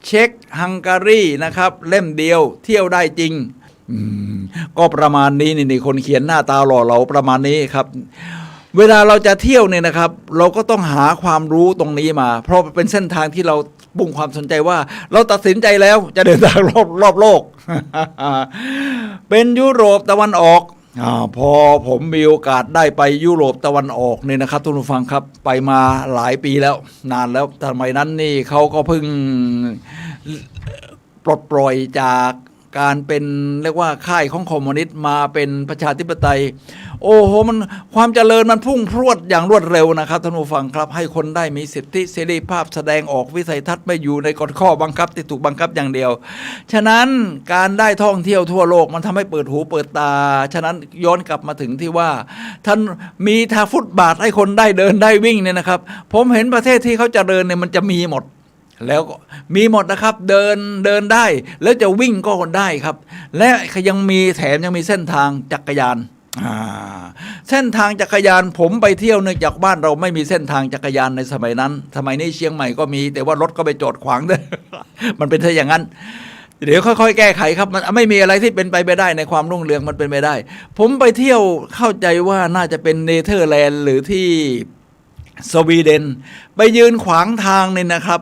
เช็กฮังการีนะครับเล่มเดียวเที่ยวได้จริงก็ประมาณนี้นี่คนเขียนหน้าตาหล่อเหลาประมาณนี้ครับเวลาเราจะเที่ยวเนี่ยนะครับเราก็ต้องหาความรู้ตรงนี้มาเพราะเป็นเส้นทางที่เราปุ่งความสนใจว่าเราตัดสินใจแล้วจะเดินทางรอบโลก เป็นยุโรปตะวันออกพอผมมีโอกาสได้ไปยุโรปตะวันออกเนี่ยนะครับทุกผู้ฟังครับไปมาหลายปีแล้วนานแล้วสมัยนั้นนี่เขาก็เพิ่งปลดปล่อยจากการเป็นเรียกว่าค่ายของคอมมิวนิสต์มาเป็นประชาธิปไตยมันความเจริญมันพุ่งพรวดอย่างรวดเร็วนะครับท่านผู้ฟังครับให้คนได้มีสิทธิเสรีภาพแสดงออกวิสัยทัศน์ไม่อยู่ในกฎข้อบังคับที่ถูกบังคับอย่างเดียวฉะนั้นการได้ท่องเที่ยวทั่วโลกมันทำให้เปิดหูเปิดตาฉะนั้นย้อนกลับมาถึงที่ว่าท่านมีทางฟุตบาทให้คนได้เดินได้วิ่งเนี่ยนะครับผมเห็นประเทศที่เขาเจริญเนี่ยมันจะมีหมดแล้วก็มีหมดนะครับเดินได้แล้วจะวิ่งก็ได้ครับและยังมีแถมยังมีเส้นทางจักรยานเส้นทางจักรยานผมไปเที่ยวเนื่องจากบ้านเราไม่มีเส้นทางจักรยานในสมัยนั้นสมัยนี้เชียงใหม่ก็มีแต่ว่ารถก็ไปจอดขวางด้วย มันเป็นอย่างนั้นเดี๋ยวค่อยๆแก้ไขครับมันไม่มีอะไรที่เป็นไปไม่ได้ในความรุ่งเรืองมันเป็นไปได้ผมไปเที่ยวเข้าใจว่าน่าจะเป็นเนเธอร์แลนด์หรือที่สวีเดนไปยืนขวางทางนี่นะครับ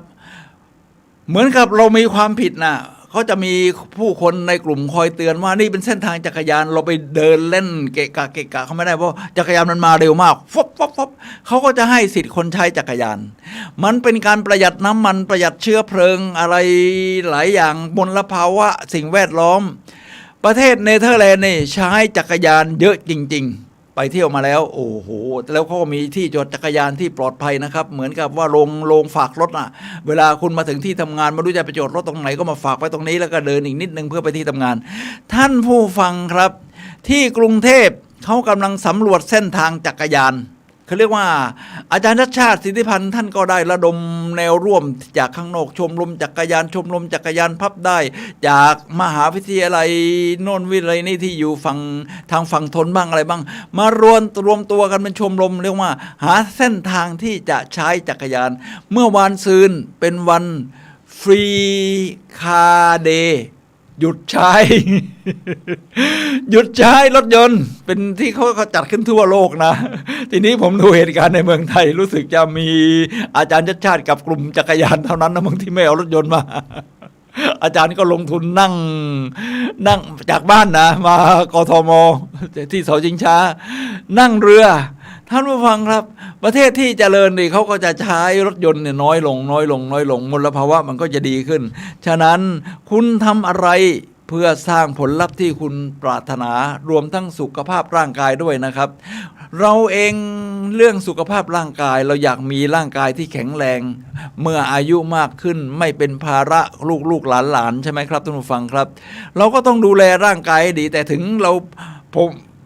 เหมือนกับเรามีความผิดนะเขาจะมีผู้คนในกลุ่มคอยเตือนว่านี่เป็นเส้นทางจักรยานเราไปเดินเล่นเกะกะเขาไม่ได้เพราะจักรยานมันมาเร็วมากฟบเขาก็จะให้สิทธิ์คนใช้จักรยานมันเป็นการประหยัดน้ำมันประหยัดเชื้อเพลิงอะไรหลายอย่างมลภาวะสิ่งแวดล้อมประเทศเนเธอร์แลนด์นี่ใช้จักรยานเยอะจริงๆไปเที่ยวมาแล้วแล้วเขาก็มีที่จอดจักรยานที่ปลอดภัยนะครับเหมือนกับว่าโรงฝากรถเวลาคุณมาถึงที่ทำงานไม่รู้จะไปจอดรถตรงไหนก็มาฝากไว้ตรงนี้แล้วก็เดินอีกนิดนึงเพื่อไปที่ทำงานท่านผู้ฟังครับที่กรุงเทพเขากำลังสำรวจเส้นทางจักรยานเขาเรียกว่าอาจารย์ชัชชาติสิทธิพันธ์ท่านก็ได้ระดมแนวร่วมจากข้างนอกชมรมจักรยานชมรมจักรยานพับได้จากมหาวิทยาลัยโน่นวิทยาลัยนี่ที่อยู่ทางฝั่งทนบ้างอะไรบ้างมารวมตัวกันเป็นชมรมเรียกว่าหาเส้นทางที่จะใช้จักรยานเมื่อวานซืนเป็นวันฟรีคาร์เดย์หยุดใช้ หยุดใช้รถยนต์เป็นที่เขาจัดขึ้นทั่วโลกนะทีนี้ผมดูเหตุการณ์ในเมืองไทยรู้สึกจะมีอาจารย์ชัชชาติกับกลุ่มจักรยานเท่านั้นนะบางที่ไม่เอารถยนต์มา อาจารย์ก็ลงทุนนั่งจากบ้านนะมากทมที่เสาชิงช้านั่งเรือท่านผู้ฟังครับประเทศที่เจริญนี่เขาก็จะใช้รถยนต์เนี่ยน้อยลงมลภาวะมันก็จะดีขึ้นฉะนั้นคุณทำอะไรเพื่อสร้างผลลัพธ์ที่คุณปรารถนารวมทั้งสุขภาพร่างกายด้วยนะครับเราเองเรื่องสุขภาพร่างกายเราอยากมีร่างกายที่แข็งแรงเมื่ออายุมากขึ้นไม่เป็นภาระลูกหลานใช่ไหมครับท่านผู้ฟังครับเราก็ต้องดูแลร่างกายให้ดีแต่ถึง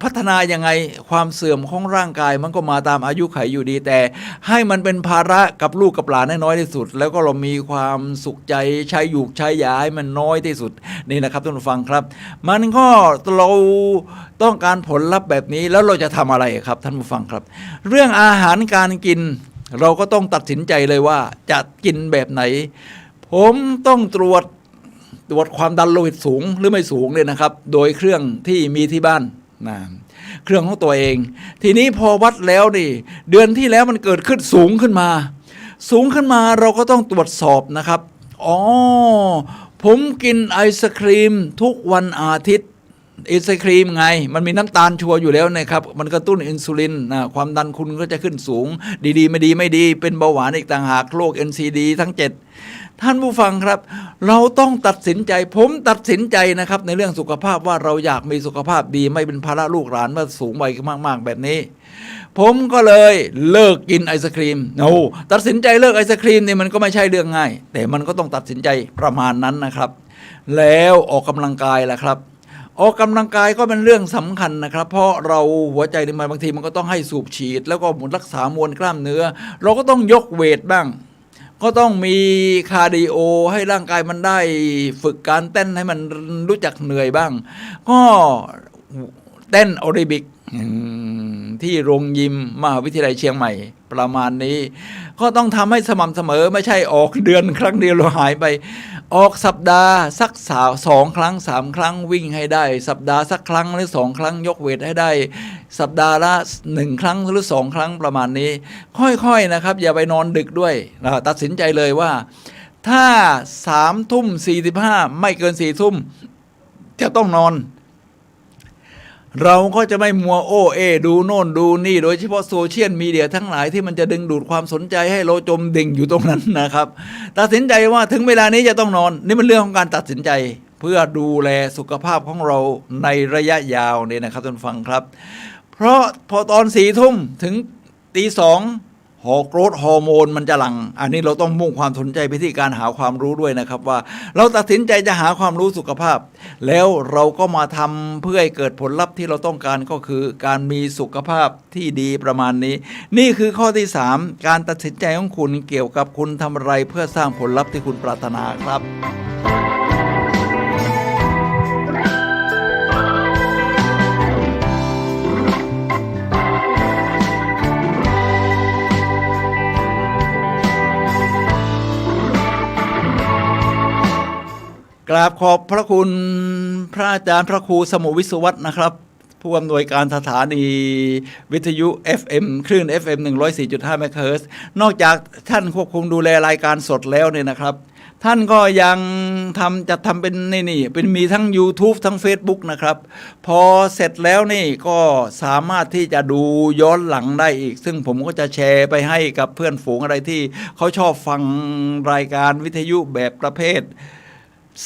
พัฒนายังไงความเสื่อมของร่างกายมันก็มาตามอายุขัยอยู่ดีแต่ให้มันเป็นภาระกับลูกกับหลานให้น้อยที่สุดแล้วก็เรามีความสุขใจใช้หยูกใช้ยาให้มันน้อยที่สุดนี่นะครับท่านผู้ฟังครับมันก็เราต้องการผลลัพธ์แบบนี้แล้วเราจะทำอะไรครับท่านผู้ฟังครับเรื่องอาหารการกินเราก็ต้องตัดสินใจเลยว่าจะกินแบบไหนผมต้องตรวจความดันโลหิตสูงหรือไม่สูงเลยนะครับโดยเครื่องที่มีที่บ้านนะเครื่องของตัวเองทีนี้พอวัดแล้วนี่เดือนที่แล้วมันเกิดขึ้นสูงขึ้นมาเราก็ต้องตรวจสอบนะครับอ๋อผมกินไอศครีมทุกวันอาทิตย์ไอศครีมไงมันมีน้ำตาลชัวร์อยู่แล้วนะครับมันกระตุ้นอินซูลินความดันคุณก็จะขึ้นสูงดีๆไม่ดีเป็นเบาหวานอีกต่างหากโรค NCD ทั้ง7ท่านผู้ฟังครับเราต้องตัดสินใจผมตัดสินใจนะครับในเรื่องสุขภาพว่าเราอยากมีสุขภาพดีไม่เป็นภาระลูกหลานเมื่อสูงวัยมากๆแบบนี้ผมก็เลยเลิกกินไอศครีมตัดสินใจเลิกไอศครีมนี่มันก็ไม่ใช่เรื่องง่ายแต่มันก็ต้องตัดสินใจประมาณนั้นนะครับแล้วออกกำลังกายล่ะครับออกกำลังกายก็เป็นเรื่องสำคัญนะครับเพราะเราหัวใจในมันบางทีมันก็ต้องให้สูบฉีดแล้วก็หมุนรักษามวลกล้ามเนื้อเราก็ต้องยกเวทบ้างก็ต้องมีคาร์ดิโอให้ร่างกายมันได้ฝึกการเต้นให้มันรู้จักเหนื่อยบ้างก็เต้นแอโรบิกที่โรงยิมมหาวิทยาลัยเชียงใหม่ประมาณนี้ก็ต้องทำให้สม่ำเสมอไม่ใช่ออกเดือนครั้งเดียวเราหายไปออกสัปดาห์สัก2 ครั้ง3 ครั้งวิ่งให้ได้สัปดาห์สักครั้งหรือ2 ครั้งยกเวทให้ได้สัปดาห์ละ1 ครั้งหรือ2 ครั้งประมาณนี้ค่อยๆนะครับอย่าไปนอนดึกด้วยตัดสินใจเลยว่าถ้า3:45ไม่เกิน4 ทุ่มจะต้องนอนเราก็จะไม่มัวดูโน่นดูนี่โดยเฉพาะโซเชียลมีเดียทั้งหลายที่มันจะดึงดูดความสนใจให้เราจมดิ่งอยู่ตรงนั้นนะครับตัดสินใจว่าถึงเวลานี้จะต้องนอนนี่มันเรื่องของการตัดสินใจเพื่อดูแลสุขภาพของเราในระยะยาวเนี่ยนะครับท่านฟังครับเพราะพอตอน4 ทุ่มถึงตี 2โกรทฮอร์โมนมันจะหลั่งอันนี้เราต้องมุ่งความสนใจไปที่การหาความรู้ด้วยนะครับว่าเราตัดสินใจจะหาความรู้สุขภาพแล้วเราก็มาทำเพื่อให้เกิดผลลัพธ์ที่เราต้องการก็คือการมีสุขภาพที่ดีประมาณนี้นี่คือข้อที่3การตัดสินใจของคุณเกี่ยวกับคุณทำอะไรเพื่อสร้างผลลัพธ์ที่คุณปรารถนาครับกราบขอบพระคุณพระอาจารย์พระครูสมุวิศวัฒน์นะครับผู้อำนวยการสถานีวิทยุ FM คลื่น FM 104.5 เมกะเฮิรตซ์นอกจากท่านควบคุมดูแลรายการสดแล้วเนี่ยนะครับท่านก็ยังจัดทำเป็นเป็นมีทั้ง YouTube ทั้ง Facebook นะครับพอเสร็จแล้วนี่ก็สามารถที่จะดูย้อนหลังได้อีกซึ่งผมก็จะแชร์ไปให้กับเพื่อนฝูงอะไรที่เขาชอบฟังรายการวิทยุแบบประเภท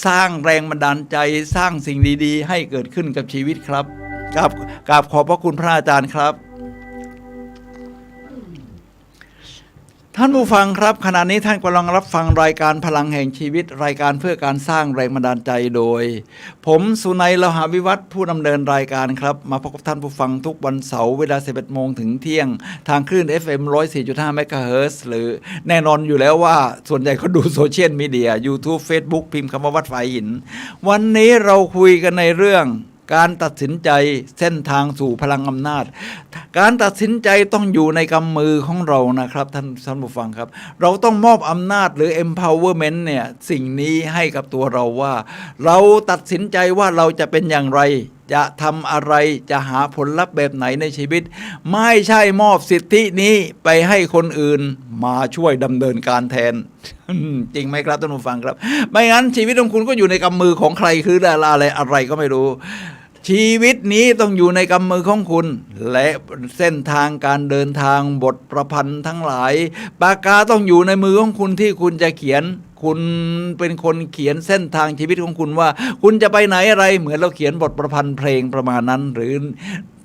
สร้างแรงบันดาลใจสร้างสิ่งดีๆให้เกิดขึ้นกับชีวิตครับกราบขอบพระคุณพระอาจารย์ครับท่านผู้ฟังครับขณะนี้ท่านกำลังรับฟังรายการพลังแห่งชีวิตรายการเพื่อการสร้างแรงบันดาลใจโดยผมสุนัย โลหะวิวัฒน์ผู้ดำเนินรายการครับมาพบกับท่านผู้ฟังทุกวันเสาร์เวลา 11 โมงถึงเที่ยงทางคลื่น FM 104.5 เมกะเฮิรตซ์หรือแน่นอนอยู่แล้วว่าส่วนใหญ่เขาดูโซเชียลมีเดีย YouTube Facebook พิมพ์คำว่าวัดฝายหินวันนี้เราคุยกันในเรื่องการตัดสินใจเส้นทางสู่พลังอำนาจการตัดสินใจต้องอยู่ในกำมือของเรานะครับท่านผู้ฟังครับเราต้องมอบอำนาจหรือ empowerment เนี่ยสิ่งนี้ให้กับตัวเราว่าเราตัดสินใจว่าเราจะเป็นอย่างไรจะทำอะไรจะหาผลลัพธ์แบบไหนในชีวิตไม่ใช่มอบสิทธินี้ไปให้คนอื่นมาช่วยดำเนินการแทนจริงไหมครับท่านผู้ฟังครับไม่งั้นชีวิตของคุณก็อยู่ในกำมือของใครคืออะไรก็ไม่รู้ชีวิตนี้ต้องอยู่ในกำมือของคุณและเส้นทางการเดินทางบทประพันธ์ทั้งหลายปากกาต้องอยู่ในมือของคุณที่คุณจะเขียนคุณเป็นคนเขียนเส้นทางชีวิตของคุณว่าคุณจะไปไหนอะไรเหมือนเราเขียนบทประพันธ์เพลงประมาณนั้นหรือ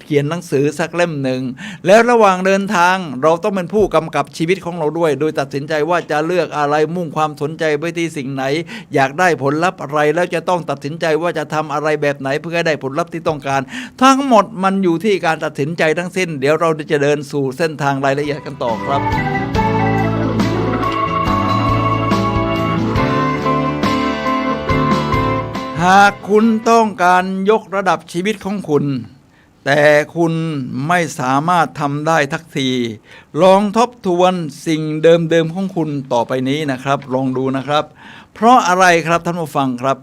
เขียนหนังสือสักเล่มหนึ่งแล้วระหว่างเดินทางเราต้องเป็นผู้กำกับชีวิตของเราด้วยโดยตัดสินใจว่าจะเลือกอะไรมุ่งความสนใจไปที่สิ่งไหนอยากได้ผลลัพธ์อะไรแล้วจะต้องตัดสินใจว่าจะทำอะไรแบบไหนเพื่อให้ได้ผลลัพธ์ที่ต้องการทั้งหมดมันอยู่ที่การตัดสินใจทั้งสิ้นเดี๋ยวเราจะเดินสู่เส้นทางรายละเอียดกันต่อครับหากคุณต้องการยกระดับชีวิตของคุณแต่คุณไม่สามารถทำได้ทักทีลองทบทวนสิ่งเดิมๆของคุณต่อไปนี้นะครับลองดูนะครับเพราะอะไรครับท่านผู้ฟังครับ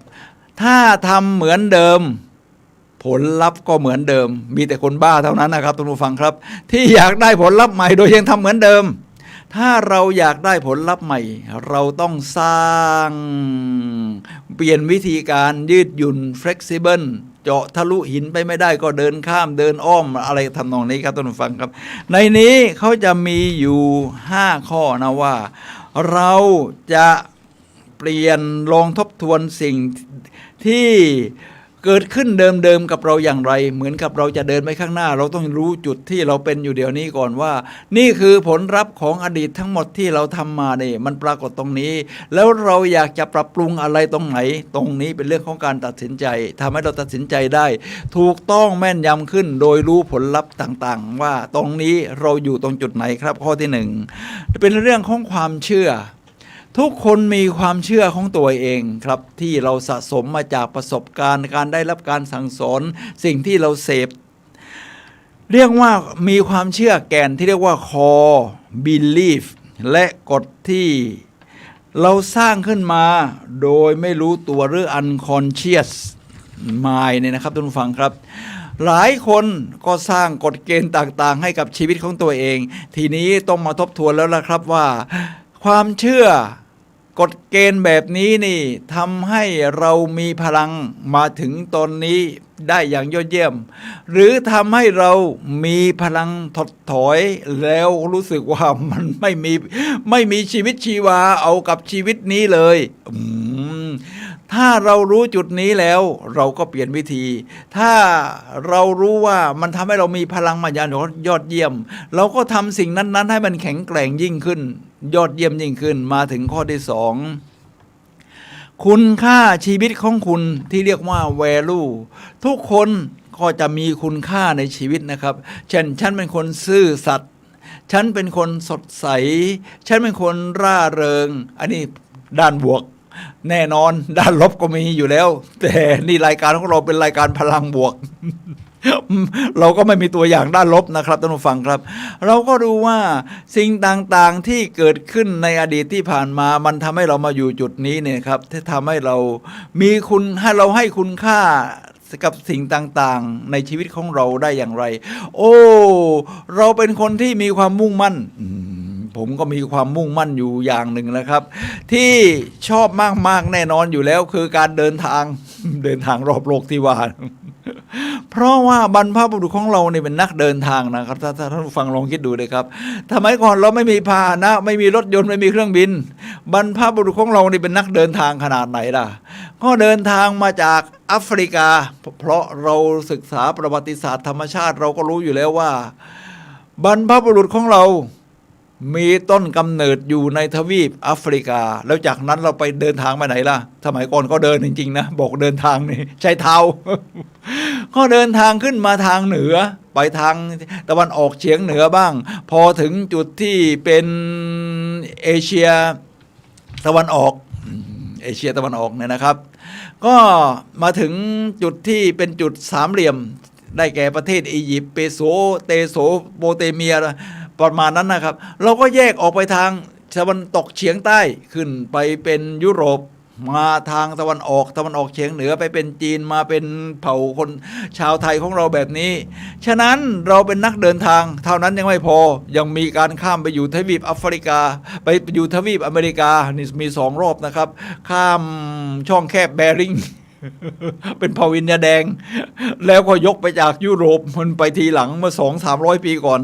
ถ้าทำเหมือนเดิมผลลัพธ์ก็เหมือนเดิมมีแต่คนบ้าเท่านั้นนะครับท่านผู้ฟังครับที่อยากได้ผลลัพธ์ใหม่โดยยังทำเหมือนเดิมถ้าเราอยากได้ผลลัพธ์ใหม่เราต้องสร้างเปลี่ยนวิธีการยืดหยุ่น flexible เจาะทะลุหินไปไม่ได้ก็เดินข้ามเดินอ้อมอะไรทำนองนี้ครับท่านผู้ฟังครับในนี้เขาจะมีอยู่5ข้อนะว่าเราจะเปลี่ยนลองทบทวนสิ่งที่เกิดขึ้นเดิมๆกับเราอย่างไรเหมือนกับเราจะเดินไปข้างหน้าเราต้องรู้จุดที่เราเป็นอยู่เดี๋ยวนี้ก่อนว่านี่คือผลลัพธ์ของอดีตทั้งหมดที่เราทำมาเนี่ยมันปรากฏตรงนี้แล้วเราอยากจะปรับปรุงอะไรตรงไหนตรงนี้เป็นเรื่องของการตัดสินใจทำให้เราตัดสินใจได้ถูกต้องแม่นยำขึ้นโดยรู้ผลลัพธ์ต่างๆว่าตรงนี้เราอยู่ตรงจุดไหนครับข้อที่1เป็นเรื่องของความเชื่อทุกคนมีความเชื่อของตัวเองครับที่เราสะสมมาจากประสบการณ์การได้รับการสั่งสอนสิ่งที่เราเสพเรียกว่ามีความเชื่อแก่นที่เรียกว่า core belief และกฎที่เราสร้างขึ้นมาโดยไม่รู้ตัวหรือ unconscious mind เนี่ยนะครับท่านผู้ฟังครับหลายคนก็สร้างกฎเกณฑ์ต่างๆให้กับชีวิตของตัวเองทีนี้ต้องมาทบทวนแล้วล่ะครับว่าความเชื่อกฎเกณฑ์แบบนี้นี่ทำให้เรามีพลังมาถึงตอนนี้ได้อย่างยอดเยี่ยมหรือทำให้เรามีพลังถดถอยแล้วรู้สึกว่ามันไม่มีชีวิตชีวาเอากับชีวิตนี้เลยถ้าเรารู้จุดนี้แล้วเราก็เปลี่ยนวิธีถ้าเรารู้ว่ามันทำให้เรามีพลังมาอย่างยอดเยี่ยมเราก็ทำสิ่งนั้นๆให้มันแข็งแกร่งยิ่งขึ้นยอดเยี่ยมยิ่งขึ้นมาถึงข้อที่2คุณค่าชีวิตของคุณที่เรียกว่า value ทุกคนก็จะมีคุณค่าในชีวิตนะครับเช่นฉันเป็นคนซื่อสัตย์ฉันเป็นคนสดใสฉันเป็นคนร่าเริงอันนี้ด้านบวกแน่นอนด้านลบก็มีอยู่แล้วแต่นี่รายการของเราเป็นรายการพลังบวก เราก็ไม่มีตัวอย่างด้านลบนะครับท่านผู้ฟังครับเราก็ดูว่าสิ่งต่างๆที่เกิดขึ้นในอดีตที่ผ่านมามันทำให้เรามาอยู่จุดนี้เนี่ยครับที่ทำให้เรามีคุณให้คุณค่ากับสิ่งต่างๆในชีวิตของเราได้อย่างไรโอ้เราเป็นคนที่มีความมุ่งมั่นผมก็มีความมุ่งมั่นอยู่อย่างหนึ่งนะครับที่ชอบมากๆแน่นอนอยู่แล้วคือการเดินทางรอบโลกที่ว่าเพราะว่าบรรพบุรุษของเราเนี่ยเป็นนักเดินทางนะครับถ้าท่านผู้ฟังลองคิดดูเลยครับสมัยก่อนเราไม่มีพาหนะไม่มีรถยนต์ไม่มีเครื่องบินบรรพบุรุษของเรานี่เป็นนักเดินทางขนาดไหนล่ะก็เดินทางมาจากแอฟริกาเพราะเราศึกษาประวัติศาสตร์ธรรมชาติเราก็รู้อยู่แล้วว่าบรรพบุรุษของเรามีต้นกำเนิดอยู่ในทวีปแอฟริกาแล้วจากนั้นเราไปเดินทางไปไหนล่ะสมัยก่อนก็เดินจริงๆนะบอกเดินทางนี่ใช้เท้า ก็เดินทางขึ้นมาทางเหนือไปทางตะวันออกเฉียงเหนือบ้างพอถึงจุดที่เป็นเอเชียตะวันออกเนี่ยนะครับก็มาถึงจุดที่เป็นจุดสามเหลี่ยมได้แก่ประเทศอียิปต์เตโสโปเตเมียประมาณนั้นนะครับเราก็แยกออกไปทางตะวันตกเฉียงใต้ขึ้นไปเป็นยุโรปมาทางตะวันออกเฉียงเหนือไปเป็นจีนมาเป็นเผ่าคนชาวไทยของเราแบบนี้ฉะนั้นเราเป็นนักเดินทางเท่านั้นยังไม่พอยังมีการข้ามไปอยู่ทวีปแอฟริกาไปอยู่ทวีปอเมริกานี่มี2 รอบนะครับข้ามช่องแคบแบริง เป็นเผ่าอินเดียแดงแล้วก็ยกไปจากยุโรปมันไปทีหลังเมื่อ 200-300 ปีก่อน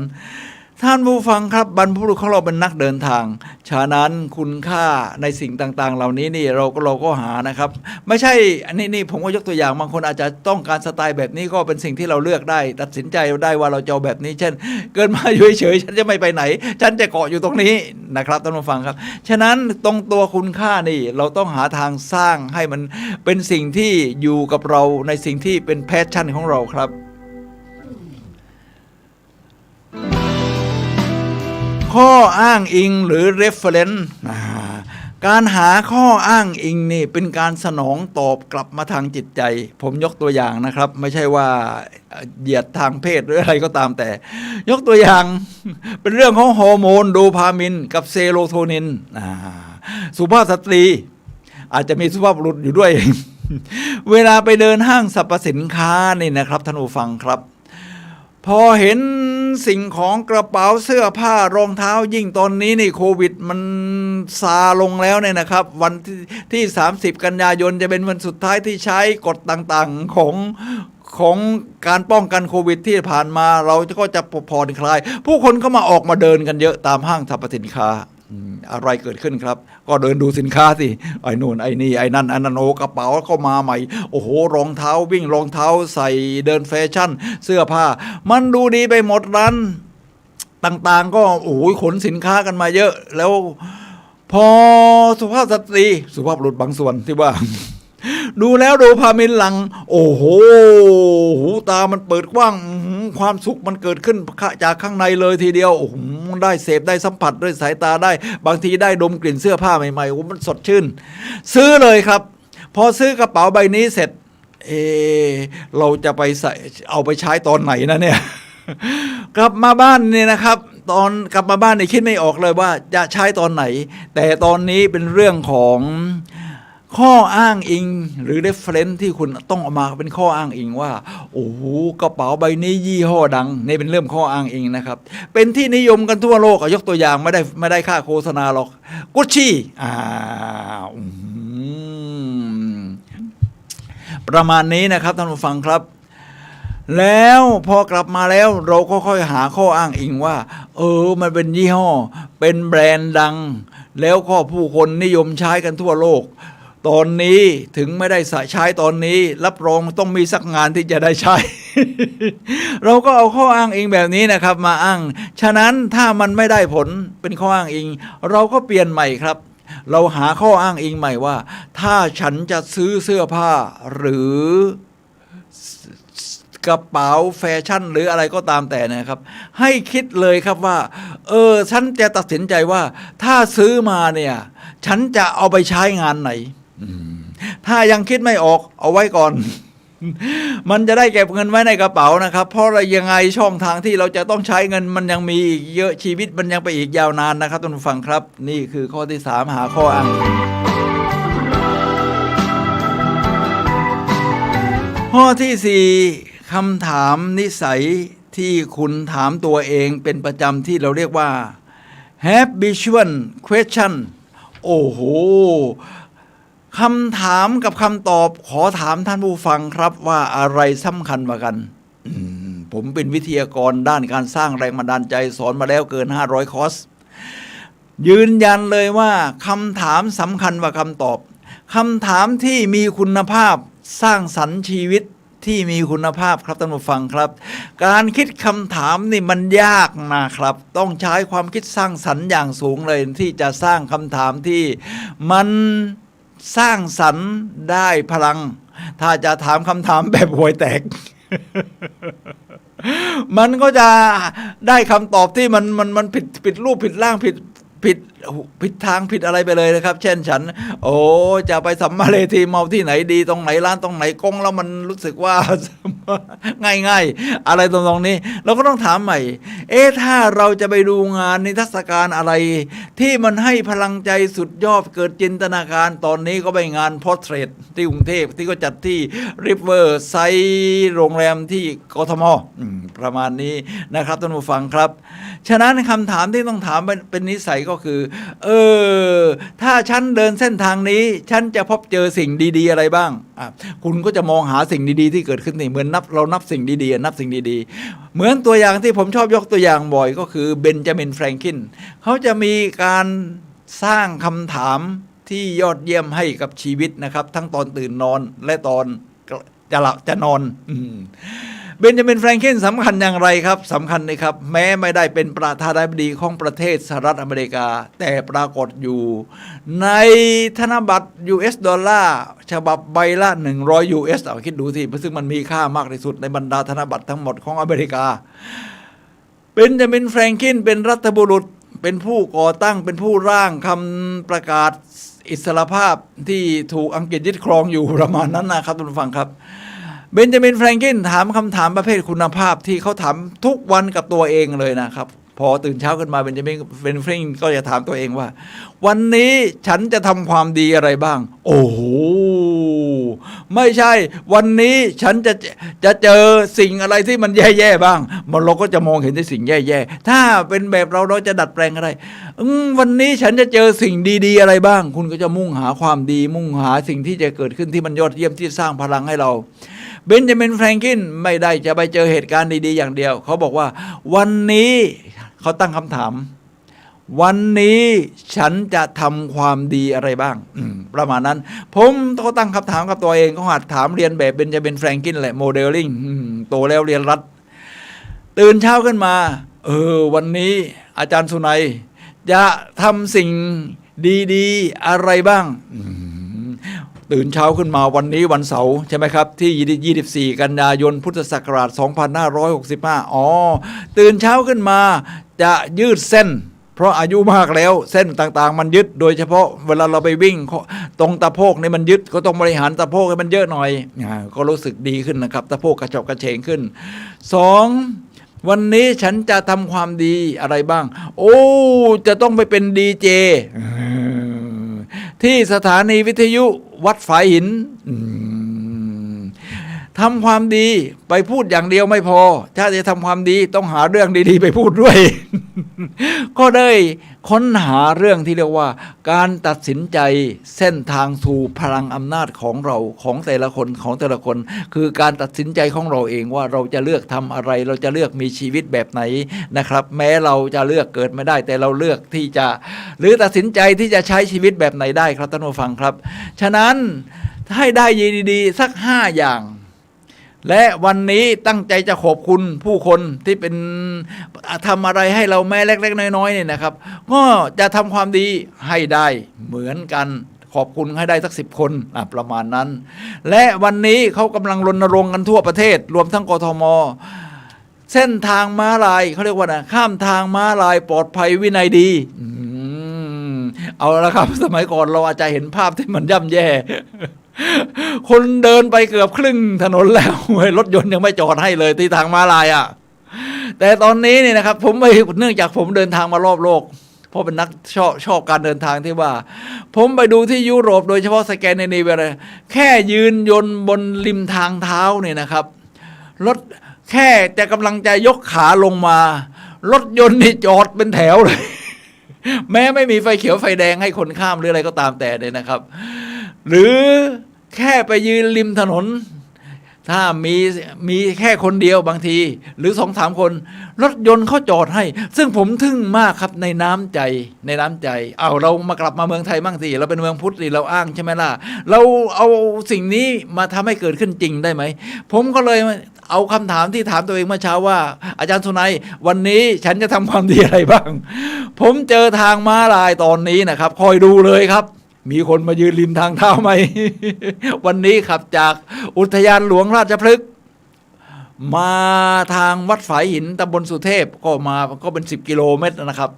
ท่านผู้ฟังครับบรรพบุรุษของเราเป็นนักเดินทางฉะนั้นคุณค่าในสิ่งต่างๆเหล่านี้นี่เราก็หานะครับไม่ใช่อันนี้ผมก็ยกตัวอย่างบางคนอาจจะต้องการสไตล์แบบนี้ก็เป็นสิ่งที่เราเลือกได้ตัดสินใจได้ว่าเราจะเอาแบบนี้เช่นเกิดมาอยู่เฉยๆฉันจะไม่ไปไหนฉันจะเกาะอยู่ตรงนี้นะครับท่านผู้ฟังครับฉะนั้นตรงตัวคุณค่านี่เราต้องหาทางสร้างให้มันเป็นสิ่งที่อยู่กับเราในสิ่งที่เป็นแพชชั่นของเราครับข้ออ้างอิงหรือ reference การหาข้ออ้างอิงนี่เป็นการสนองตอบกลับมาทางจิตใจผมยกตัวอย่างนะครับไม่ใช่ว่าเหยียดทางเพศหรืออะไรก็ตามแต่ยกตัวอย่างเป็นเรื่องของฮอร์โมนโดพามินกับเซโรโทนินสุภาพสตรีอาจจะมีสุภาพบุรุษอยู่ด้วย เวลาไปเดินห้างสรรพสินค้านี่นะครับท่านผู้ฟังครับพอเห็นสิ่งของกระเป๋าเสื้อผ้ารองเท้ายิ่งตอนนี้นี่โควิดมันซาลงแล้วเนี่ยนะครับวันที่30 กันยายนจะเป็นวันสุดท้ายที่ใช้กฎต่างๆของการป้องกันโควิดที่ผ่านมาเราก็จะผ่อนคลายผู้คนก็มาออกมาเดินกันเยอะตามห้างสรรพสินค้าอะไรเกิดขึ้นครับก็เดินดูสินค้าสิไอ้นู่นไอ้นี่ไอ้นั่นอันนั้นโอ้กระเป๋าเข้ามาใหม่โอ้โหรองเท้าวิ่งรองเท้าใส่เดินแฟชั่นเสื้อผ้ามันดูดีไปหมดร้านต่างๆก็โอ้โหขนสินค้ากันมาเยอะแล้วพอสุภาพสตรีสุภาพบุรุษบางส่วนที่ว่า ดูแล้วโดพามินหลังโอ้โหหูตามันเปิดกว้างความสุขมันเกิดขึ้นจากข้างในเลยทีเดียวโอ้โหได้เสพได้สัมผัสด้วยสายตาได้บางทีได้ดมกลิ่นเสื้อผ้าใหม่ๆโอ้มันสดชื่นซื้อเลยครับพอซื้อกระเป๋าใบนี้เสร็จเราจะไปใส่เอาไปใช้ตอนไหนนะเนี่ย กลับมาบ้านเนี่ยนะครับตอนกลับมาบ้านเนี่ยคิดไม่ออกเลยว่าจะใช้ตอนไหนแต่ตอนนี้เป็นเรื่องของข้ออ้างอิงหรือ reference ที่คุณต้องเอามาเป็นข้ออ้างอิงว่าโอ้โหกระเป๋าใบนี้ยี่ห้อดังนี่เป็นเรื่องข้ออ้างอิงนะครับเป็นที่นิยมกันทั่วโลกยกตัวอย่างไม่ได้ค่าโฆษณาหรอกกุชชี่ประมาณนี้นะครับท่านผู้ฟังครับแล้วพอกลับมาแล้วเราก็ค่อยหาข้ออ้างอิงว่ามันเป็นยี่ห้อเป็นแบรนด์ดังแล้วก็ผู้คนนิยมใช้กันทั่วโลกตอนนี้ถึงไม่ได้ใช้ตอนนี้รับรองต้องมีสักงานที่จะได้ใช้ เราก็เอาข้ออ้างอิงแบบนี้นะครับมาอ้างฉะนั้นถ้ามันไม่ได้ผลเป็นข้ออ้างอิงเราก็เปลี่ยนใหม่ครับเราหาข้ออ้างอิงใหม่ว่าถ้าฉันจะซื้อเสื้อผ้าหรือกระเป๋าแฟชั่นหรืออะไรก็ตามแต่นะครับให้คิดเลยครับว่าฉันจะตัดสินใจว่าถ้าซื้อมาเนี่ยฉันจะเอาไปใช้งานไหนถ้ายังคิดไม่ออกเอาไว้ก่อน มันจะได้เก็บเงินไว้ในกระเป๋านะครับเพราะอะไรยังไงช่องทางที่เราจะต้องใช้เงินมันยังมีอีกเยอะชีวิตมันยังไปอีกยาวนานนะครับท่านผู้ฟังครับนี่คือข้อที่3หาข้ออ้างข้อที่4คำถามนิสัยที่คุณถามตัวเองเป็นประจำที่เราเรียกว่า habitual question โอ้โหคำถามกับคำตอบขอถามท่านผู้ฟังครับว่าอะไรสำคัญกว่ากันผมเป็นวิทยากรด้านการสร้างแรงบันดาลใจสอนมาแล้วเกิน500คอร์สยืนยันเลยว่าคำถามสำคัญกว่าคำตอบคำถามที่มีคุณภาพสร้างสรรค์ชีวิตที่มีคุณภาพครับท่านผู้ฟังครับการคิดคำถามนี่มันยากนะครับต้องใช้ความคิดสร้างสรรค์อย่างสูงเลยที่จะสร้างคำถามที่มันสร้างสรรค์ได้พลังถ้าจะถามคำถามแบบห่วยแตก มันก็จะได้คำตอบที่มันผิดรูปผิดร่างผิดทางผิดอะไรไปเลยนะครับเช่นฉันจะไปสัมมาเลทีเมาที่ไหนดีตรงไหนร้านตรงไหนกงแล้วมันรู้สึกว่า ง่ายๆอะไรตรงนี้เราก็ต้องถามใหม่ถ้าเราจะไปดูงานนิทรรศการอะไรที่มันให้พลังใจสุดยอดเกิดจินตนาการตอนนี้ก็ไปงานพอร์เทรตที่กรุงเทพที่ก็จัดที่ริเวอร์ไซด์โรงแรมที่กทมประมาณนี้นะครับท่านผู้ฟังครับฉะนั้นคำถามที่ต้องถามเป็นนิสัยก็คือถ้าฉันเดินเส้นทางนี้ฉันจะพบเจอสิ่งดีๆอะไรบ้าง คุณก็จะมองหาสิ่งดีๆที่เกิดขึ้นนี่เหมือนเรานับสิ่งดีๆนับสิ่งดีๆเหมือนตัวอย่างที่ผมชอบยกตัวอย่างบ่อยก็คือเบนจามินแฟรงคลินเขาจะมีการสร้างคำถามที่ยอดเยี่ยมให้กับชีวิตนะครับทั้งตอนตื่นนอนและตอนจะหลับจะนอนเบนจามินแฟรงคลินสำคัญอย่างไรครับสำคัญเลยครับแม้ไม่ได้เป็นประธานาธิบดีของประเทศสหรัฐอเมริกาแต่ปรากฏอยู่ในธนบัตร US ดอลลาร์ฉบับใบละ100 US เอาคิดดูสิซึ่งมันมีค่ามากที่สุดในบรรดาธนบัตรทั้งหมดของอเมริกาเบนจามินแฟรงคลินเป็นรัฐบุรุษเป็นผู้ก่อตั้งเป็นผู้ร่างคำประกาศอิสรภาพที่ถูกอังกฤษยึดครองอยู่ประมาณนั้นนะครับทุกท่านฟังครับเบนจามินแฟรงคลินถามคำถามประเภทคุณภาพที่เขาถามทุกวันกับตัวเองเลยนะครับพอตื่นเช้าขึ้นมาเบนจามินแฟรงคลินก็จะถามตัวเองว่าวันนี้ฉันจะทำความดีอะไรบ้างโอ้โหไม่ใช่วันนี้ฉันจะเจอสิ่งอะไรที่มันแย่ๆบ้างเราก็จะมองเห็นแต่สิ่งแย่ๆถ้าเป็นแบบเราจะดัดแปลงอะไรวันนี้ฉันจะเจอสิ่งดีๆอะไรบ้างคุณก็จะมุ่งหาความดีมุ่งหาสิ่งที่จะเกิดขึ้นที่มันยอดเยี่ยมที่สร้างพลังให้เราเบนจามินแฟรงคลินไม่ได้จะไปเจอเหตุการณ์ดีๆอย่างเดียวเขาบอกว่าวันนี้เขาตั้งคำถามวันนี้ฉันจะทำความดีอะไรบ้างประมาณนั้นผมก็ตั้งคำถามกับตัวเองก็หัดถามเรียนแบบเบนจามินแฟรงคลินแหละโมเดลลิ่งโตแล้วเรียนรัดตื่นเช้าขึ้นมาวันนี้อาจารย์สุนัยจะทำสิ่งดีๆอะไรบ้างตื่นเช้าขึ้นมาวันนี้วันเสาร์ใช่ไหมครับที่24 กันยายนพุทธศักราช 2565ตื่นเช้าขึ้นมาจะยืดเส้นเพราะอายุมากแล้วเส้นต่างๆมันยึดโดยเฉพาะเวลาเราไปวิ่งตรงตะโพกนี่มันยึดก็ต้องบริหารตะโพกให้มันเยอะหน่อยก็รู้สึกดีขึ้นนะครับตะโพกกระจบกระเฉงขึ้น2วันนี้ฉันจะทำความดีอะไรบ้างจะต้องไปเป็นดีเจที่สถานีวิทยุวัดฝายหินทำความดีไปพูดอย่างเดียวไม่พอถ้าจะทำความดีต้องหาเรื่องดีๆไปพูดด้วย ก็ได้ค้นหาเรื่องที่เรียกว่าการตัดสินใจเส้นทางสู่พลังอำนาจของเราของแต่ละคนคือการตัดสินใจของเราเองว่าเราจะเลือกทำอะไรเราจะเลือกมีชีวิตแบบไหนนะครับแม้เราจะเลือกเกิดไม่ได้แต่เราเลือกที่จะหรือตัดสินใจที่จะใช้ชีวิตแบบไหนได้ครับท่านผู้ฟังครับฉะนั้นให้ได้ดีๆสัก5 อย่างและวันนี้ตั้งใจจะขอบคุณผู้คนที่เป็นทำอะไรให้เราแม้เล็กๆน้อยๆเนี่ยนะครับก็จะทำความดีให้ได้เหมือนกันขอบคุณให้ได้สัก10 คนประมาณนั้นและวันนี้เขากำลังรณรงค์กันทั่วประเทศรวมทั้งกทม.เส้นทางม้าลายเขาเรียกว่าข้ามทางม้าลายปลอดภัยวินัยดีเอาละครับสมัยก่อนเราอาจจะเห็นภาพที่มันย่ำแย่คนเดินไปเกือบครึ่งถนนแล้วรถยนต์ยังไม่จอดให้เลยที่ทางม้าลายแต่ตอนนี้นี่นะครับผมเนื่องจากผมเดินทางมารอบโลกเพราะเป็นนักชอบการเดินทางที่ว่าผมไปดูที่ยุโรปโดยเฉพาะสแกนดิเนเวียแค่ยืนยนต์บนริมทางเท้าเนี่ยนะครับรถแค่จะกำลังจะยกขาลงมารถยนต์นี่จอดเป็นแถวเลย แม้ไม่มีไฟเขียวไฟแดงให้คนข้ามหรืออะไรก็ตามแต่เนี่ยนะครับหรือแค่ไปยืนริมถนนถ้ามีแค่คนเดียวบางทีหรือ2-3 คนรถยนต์เขาจอดให้ซึ่งผมทึ่งมากครับในน้ำใจเรามากลับมาเมืองไทยบ้างสิเราเป็นเมืองพุทธสิเราอ้างใช่ไหมล่ะเราเอาสิ่งนี้มาทำให้เกิดขึ้นจริงได้ไหมผมก็เลยเอาคำถามที่ถามตัวเองเมื่อเช้าว่าอาจารย์สุนัยวันนี้ฉันจะทำความดีอะไรบ้างผมเจอทางม้าลายตอนนี้นะครับคอยดูเลยครับมีคนมายืนริมทางเท้าไหม วันนี้ขับจากอุทยานหลวงราชพฤกษ์มาทางวัดฝายหินตำบลสุเทพก็เป็น10 กิโลเมตรนะครับ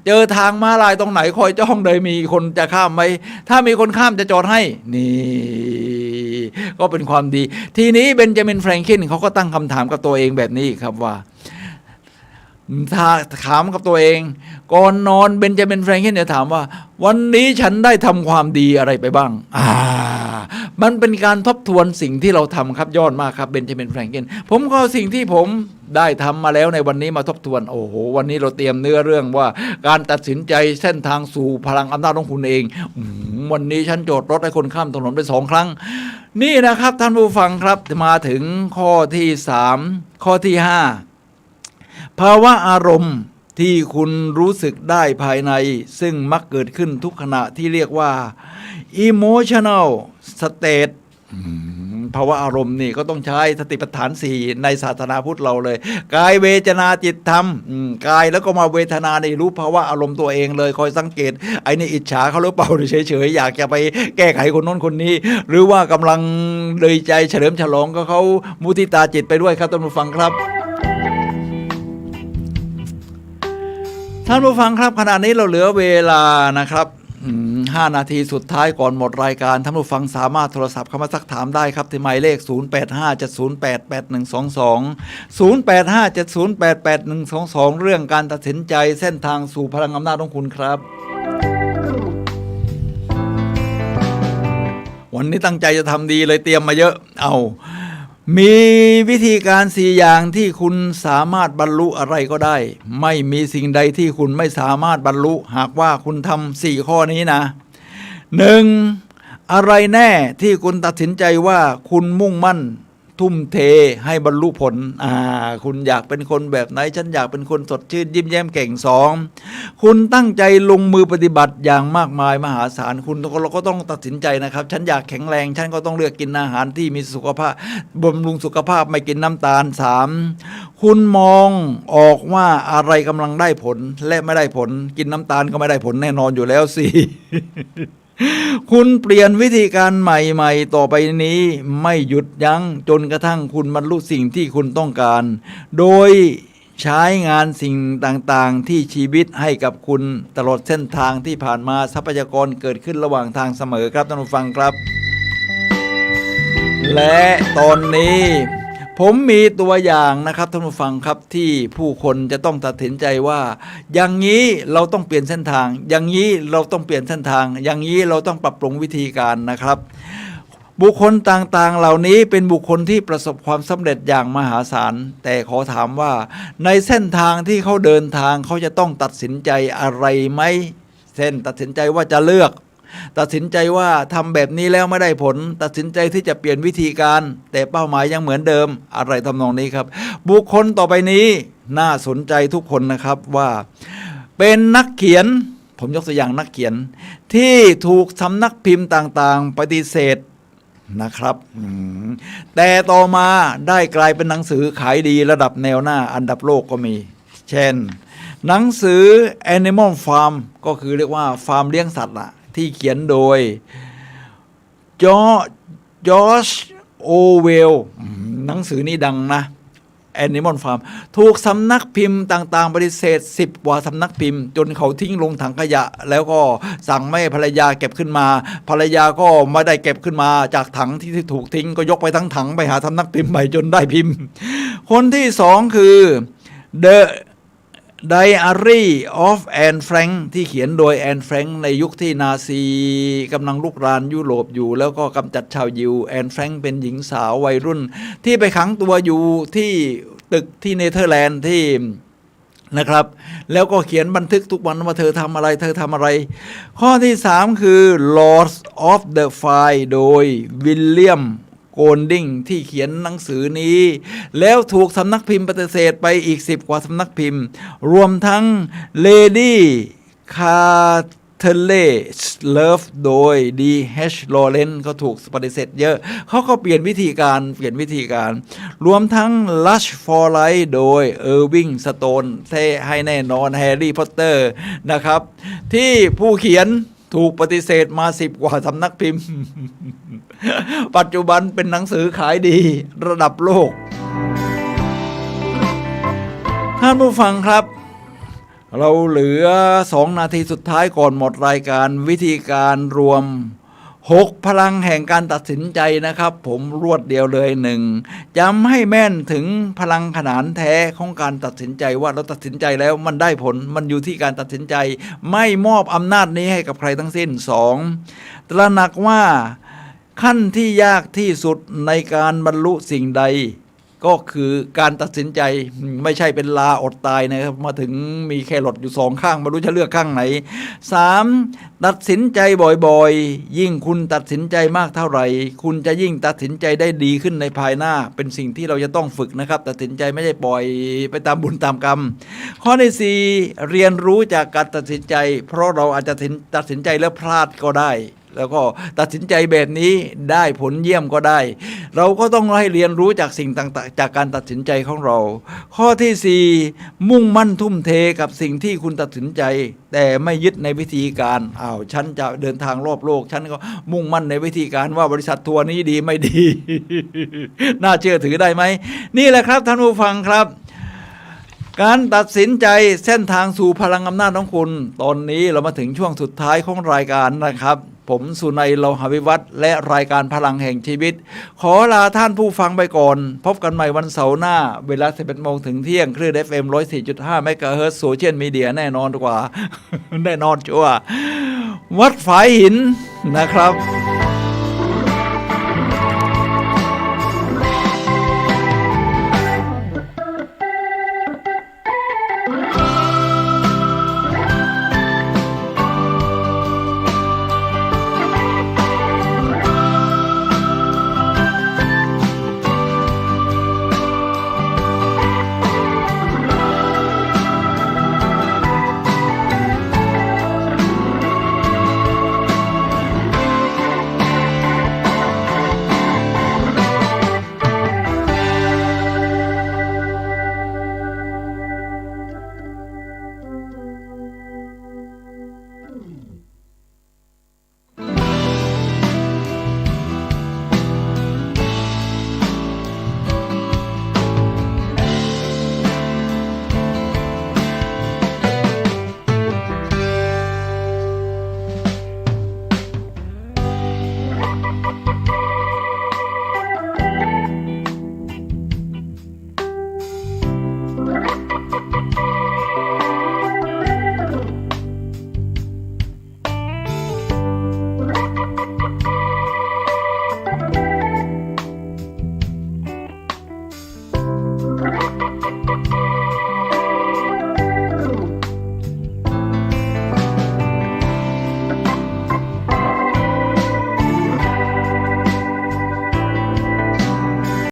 เจอทางม้าลายตรงไหนคอยจ้องเลยมีคนจะข้ามไหมถ้ามีคนข้ามจะจอดให้นี่ก็เป็นความดีทีนี้เบนจามินแฟรงคลินเขาก็ตั้งคำถามกับตัวเองแบบนี้ครับว่า ถ้าถามกับตัวเองก่อนนอนเบนจามินแฟรงเกนเนี่ยถามว่าวันนี้ฉันได้ทำความดีอะไรไปบ้างมันเป็นการทบทวนสิ่งที่เราทำครับยอดมากครับเบนจามินแฟรงเกนผมก็เอาสิ่งที่ผมได้ทำมาแล้วในวันนี้มาทบทวนโอ้โหวันนี้เราเตรียมเนื้อเรื่องว่าการตัดสินใจเส้นทางสู่พลังอำนาจของคุณเองวันนี้ฉันโจทย์รถให้คนข้ามถนนไป2 ครั้งนี่นะครับท่านผู้ฟังครับมาถึงข้อที่3ข้อที่5ภาวะอารมณ์ที่คุณรู้สึกได้ภายในซึ่งมักเกิดขึ้นทุกขณะที่เรียกว่า emotional state ภาวะอารมณ์นี่ก็ต้องใช้สติปัฏฐาน4ในศาสนาพุทธเราเลยกายเวทนาจิตธรรมกายแล้วก็มาเวทนาในรู้ภาวะอารมณ์ตัวเองเลยคอยสังเกตไอ้นี่อิจฉาเขาหรือเปล่าหรือเฉยๆอยากจะไปแก้ไขคนโน้นคนนี้หรือว่ากำลังเลยใจเฉลิมฉลองก็เขามุทิตาจิตไปด้วยครับท่านผู้ฟังครับท่านผู้ฟังครับขณะนี้เราเหลือเวลานะครับ5 นาทีสุดท้ายก่อนหมดรายการท่านผู้ฟังสามารถโทรศัพท์เข้ามาซักถามได้ครับที่หมายเลข 0857088122 0857088122 เรื่องการตัดสินใจเส้นทางสู่พลังอำนาจของคุณครับวันนี้ตั้งใจจะทำดีเลยเตรียมมาเยอะมีวิธีการ4 อย่างที่คุณสามารถบรรลุอะไรก็ได้ไม่มีสิ่งใดที่คุณไม่สามารถบรรลุหากว่าคุณทำ4 ข้อนี้นะ 1. อะไรแน่ที่คุณตัดสินใจว่าคุณมุ่งมั่นทุ่มเทให้บรรลุผลคุณอยากเป็นคนแบบไหนฉันอยากเป็นคนสดชื่นยิ้มแย้มเก่ง 2. คุณตั้งใจลงมือปฏิบัติอย่างมากมายมหาศาลเราก็ต้องตัดสินใจนะครับฉันอยากแข็งแรงฉันก็ต้องเลือกกินอาหารที่มีสุขภาพบำรุงสุขภาพไม่กินน้ำตาล 3. คุณมองออกว่าอะไรกำลังได้ผลและไม่ได้ผลกินน้ำตาลก็ไม่ได้ผลแน่นอนอยู่แล้ว 4. คุณเปลี่ยนวิธีการใหม่ๆต่อไปนี้ไม่หยุดยั้งจนกระทั่งคุณบรรลุสิ่งที่คุณต้องการโดยใช้งานสิ่งต่างๆที่ชีวิตให้กับคุณตลอดเส้นทางที่ผ่านมาทรัพยากรเกิดขึ้นระหว่างทางเสมอครับท่านผู้ฟังครับและตอนนี้ผมมีตัวอย่างนะครับท่านผู้ฟังครับที่ผู้คนจะต้องตัดสินใจว่าอย่างนี้เราต้องเปลี่ยนเส้นทางอย่างนี้เราต้องเปลี่ยนเส้นทางอย่างนี้เราต้องปรับปรุงวิธีการนะครับบุคคลต่างๆเหล่านี้เป็นบุคคลที่ประสบความสำเร็จอย่างมหาศาลแต่ขอถามว่าในเส้นทางที่เขาเดินทางเขาจะต้องตัดสินใจอะไรไหมเช่นตัดสินใจว่าจะเลือกตัดสินใจว่าทำแบบนี้แล้วไม่ได้ผลตัดสินใจที่จะเปลี่ยนวิธีการแต่เป้าหมายยังเหมือนเดิมอะไรทำนองนี้ครับบุคคลต่อไปนี้น่าสนใจทุกคนนะครับว่าเป็นนักเขียนผมยกตัวอย่างนักเขียนที่ถูกสำนักพิมพ์ต่างๆปฏิเสธนะครับแต่ต่อมาได้กลายเป็นหนังสือขายดีระดับแนวหน้าอันดับโลกก็มีเช่นหนังสือ Animal Farm ก็คือเรียกว่าฟาร์มเลี้ยงสัตว์ที่เขียนโดยจอร์จโอเวลหนังสือนี้ดังนะ Animal Farm ถูกสำนักพิมพ์ต่างๆปฏิเสธ10 กว่าสำนักพิมพ์จนเขาทิ้งลงถังขยะแล้วก็สั่งไม่ให้ภรรยาเก็บขึ้นมาภรรยาก็ไม่ได้เก็บขึ้นมาจากถังที่ถูกทิ้งก็ยกไปทั้งถังไปหาสำนักพิมพ์ใหม่จนได้พิมพ์คนที่2คือ The Diary of Anne Frank ที่เขียนโดยแอนแฟรงค์ในยุคที่นาซีกำลังลุกรานยุโรปอยู่แล้วก็กำจัดชาวยิวแอนแฟรงค์เป็นหญิงสาววัยรุ่นที่ไปขังตัวอยู่ที่ตึกที่เนเธอร์แลนด์ที่นะครับแล้วก็เขียนบันทึกทุกวันว่าเธอทำอะไรข้อที่3คือ Lords of the Fly โดยวิลเลียมโกลดิงที่เขียนหนังสือนี้แล้วถูกสำนักพิมพ์ปฏิเสธไปอีก10 กว่าสำนักพิมพ์รวมทั้ง Lady Chatterley's Love โดย D.H. Lawrence ก็ถูกปฏิเสธเยอะเขาก็เปลี่ยนวิธีการรวมทั้ง Rush for Life โดย Irving Stone ให้แน่นอน Harry Potter นะครับที่ผู้เขียนถูกปฏิเสธมา10 กว่าสำนักพิมพ์ ปัจจุบันเป็นหนังสือขายดีระดับโลกท่านผู้ฟังครับเราเหลือ2 นาทีสุดท้ายก่อนหมดรายการวิธีการรวม 6 พลังแห่งการตัดสินใจนะครับ ผมรวดเดียวเลย 1. จำให้แม่นถึงพลังขนานแท้ของการตัดสินใจว่าเราตัดสินใจแล้วมันได้ผลมันอยู่ที่การตัดสินใจไม่มอบอำนาจนี้ให้กับใครทั้งสิ้น 2. ตระหนักว่าขั้นที่ยากที่สุดในการบรรลุสิ่งใดก็คือการตัดสินใจไม่ใช่เป็นลาอดตายนะครับมาถึงมีแครอทอยู่2ข้างไม่รู้จะเลือกข้างไหน 3. ตัดสินใจบ่อยๆยิ่งคุณตัดสินใจมากเท่าไหร่คุณจะยิ่งตัดสินใจได้ดีขึ้นในภายหน้าเป็นสิ่งที่เราจะต้องฝึกนะครับตัดสินใจไม่ใช่ปล่อยไปตามบุญตามกรรมข้อที่ 4 เรียนรู้จากการตัดสินใจเพราะเราอาจจะตัดสินใจแล้วพลาดก็ได้แล้วก็ตัดสินใจแบบนี้ได้ผลเยี่ยมก็ได้เราก็ต้องให้เรียนรู้จากสิ่งต่างๆจากการตัดสินใจของเราข้อที่ 4 มุ่งมั่นทุ่มเทกับสิ่งที่คุณตัดสินใจแต่ไม่ยึดในวิธีการฉันจะเดินทางรอบโลกฉันก็มุ่งมั่นในวิธีการว่าบริษัททัวร์นี้ดีไม่ดี น่าเชื่อถือได้ไหมนี่แหละครับท่านผู้ฟังครับการตัดสินใจเส้นทางสู่พลังอำนาจของคุณตอนนี้เรามาถึงช่วงสุดท้ายของรายการนะครับผมสุนัยโลหะวิวัฒน์และรายการพลังแห่งชีวิตขอลาท่านผู้ฟังไปก่อนพบกันใหม่วันเสาร์หน้าเวลา 11 โมงถึงเที่ยงคลื่น FM 104.5 เมกะเฮิรตซ์โซเชียลมีเดียแน่นอนกว่า แน่นอนชัวร์วัดฝายหินนะครับ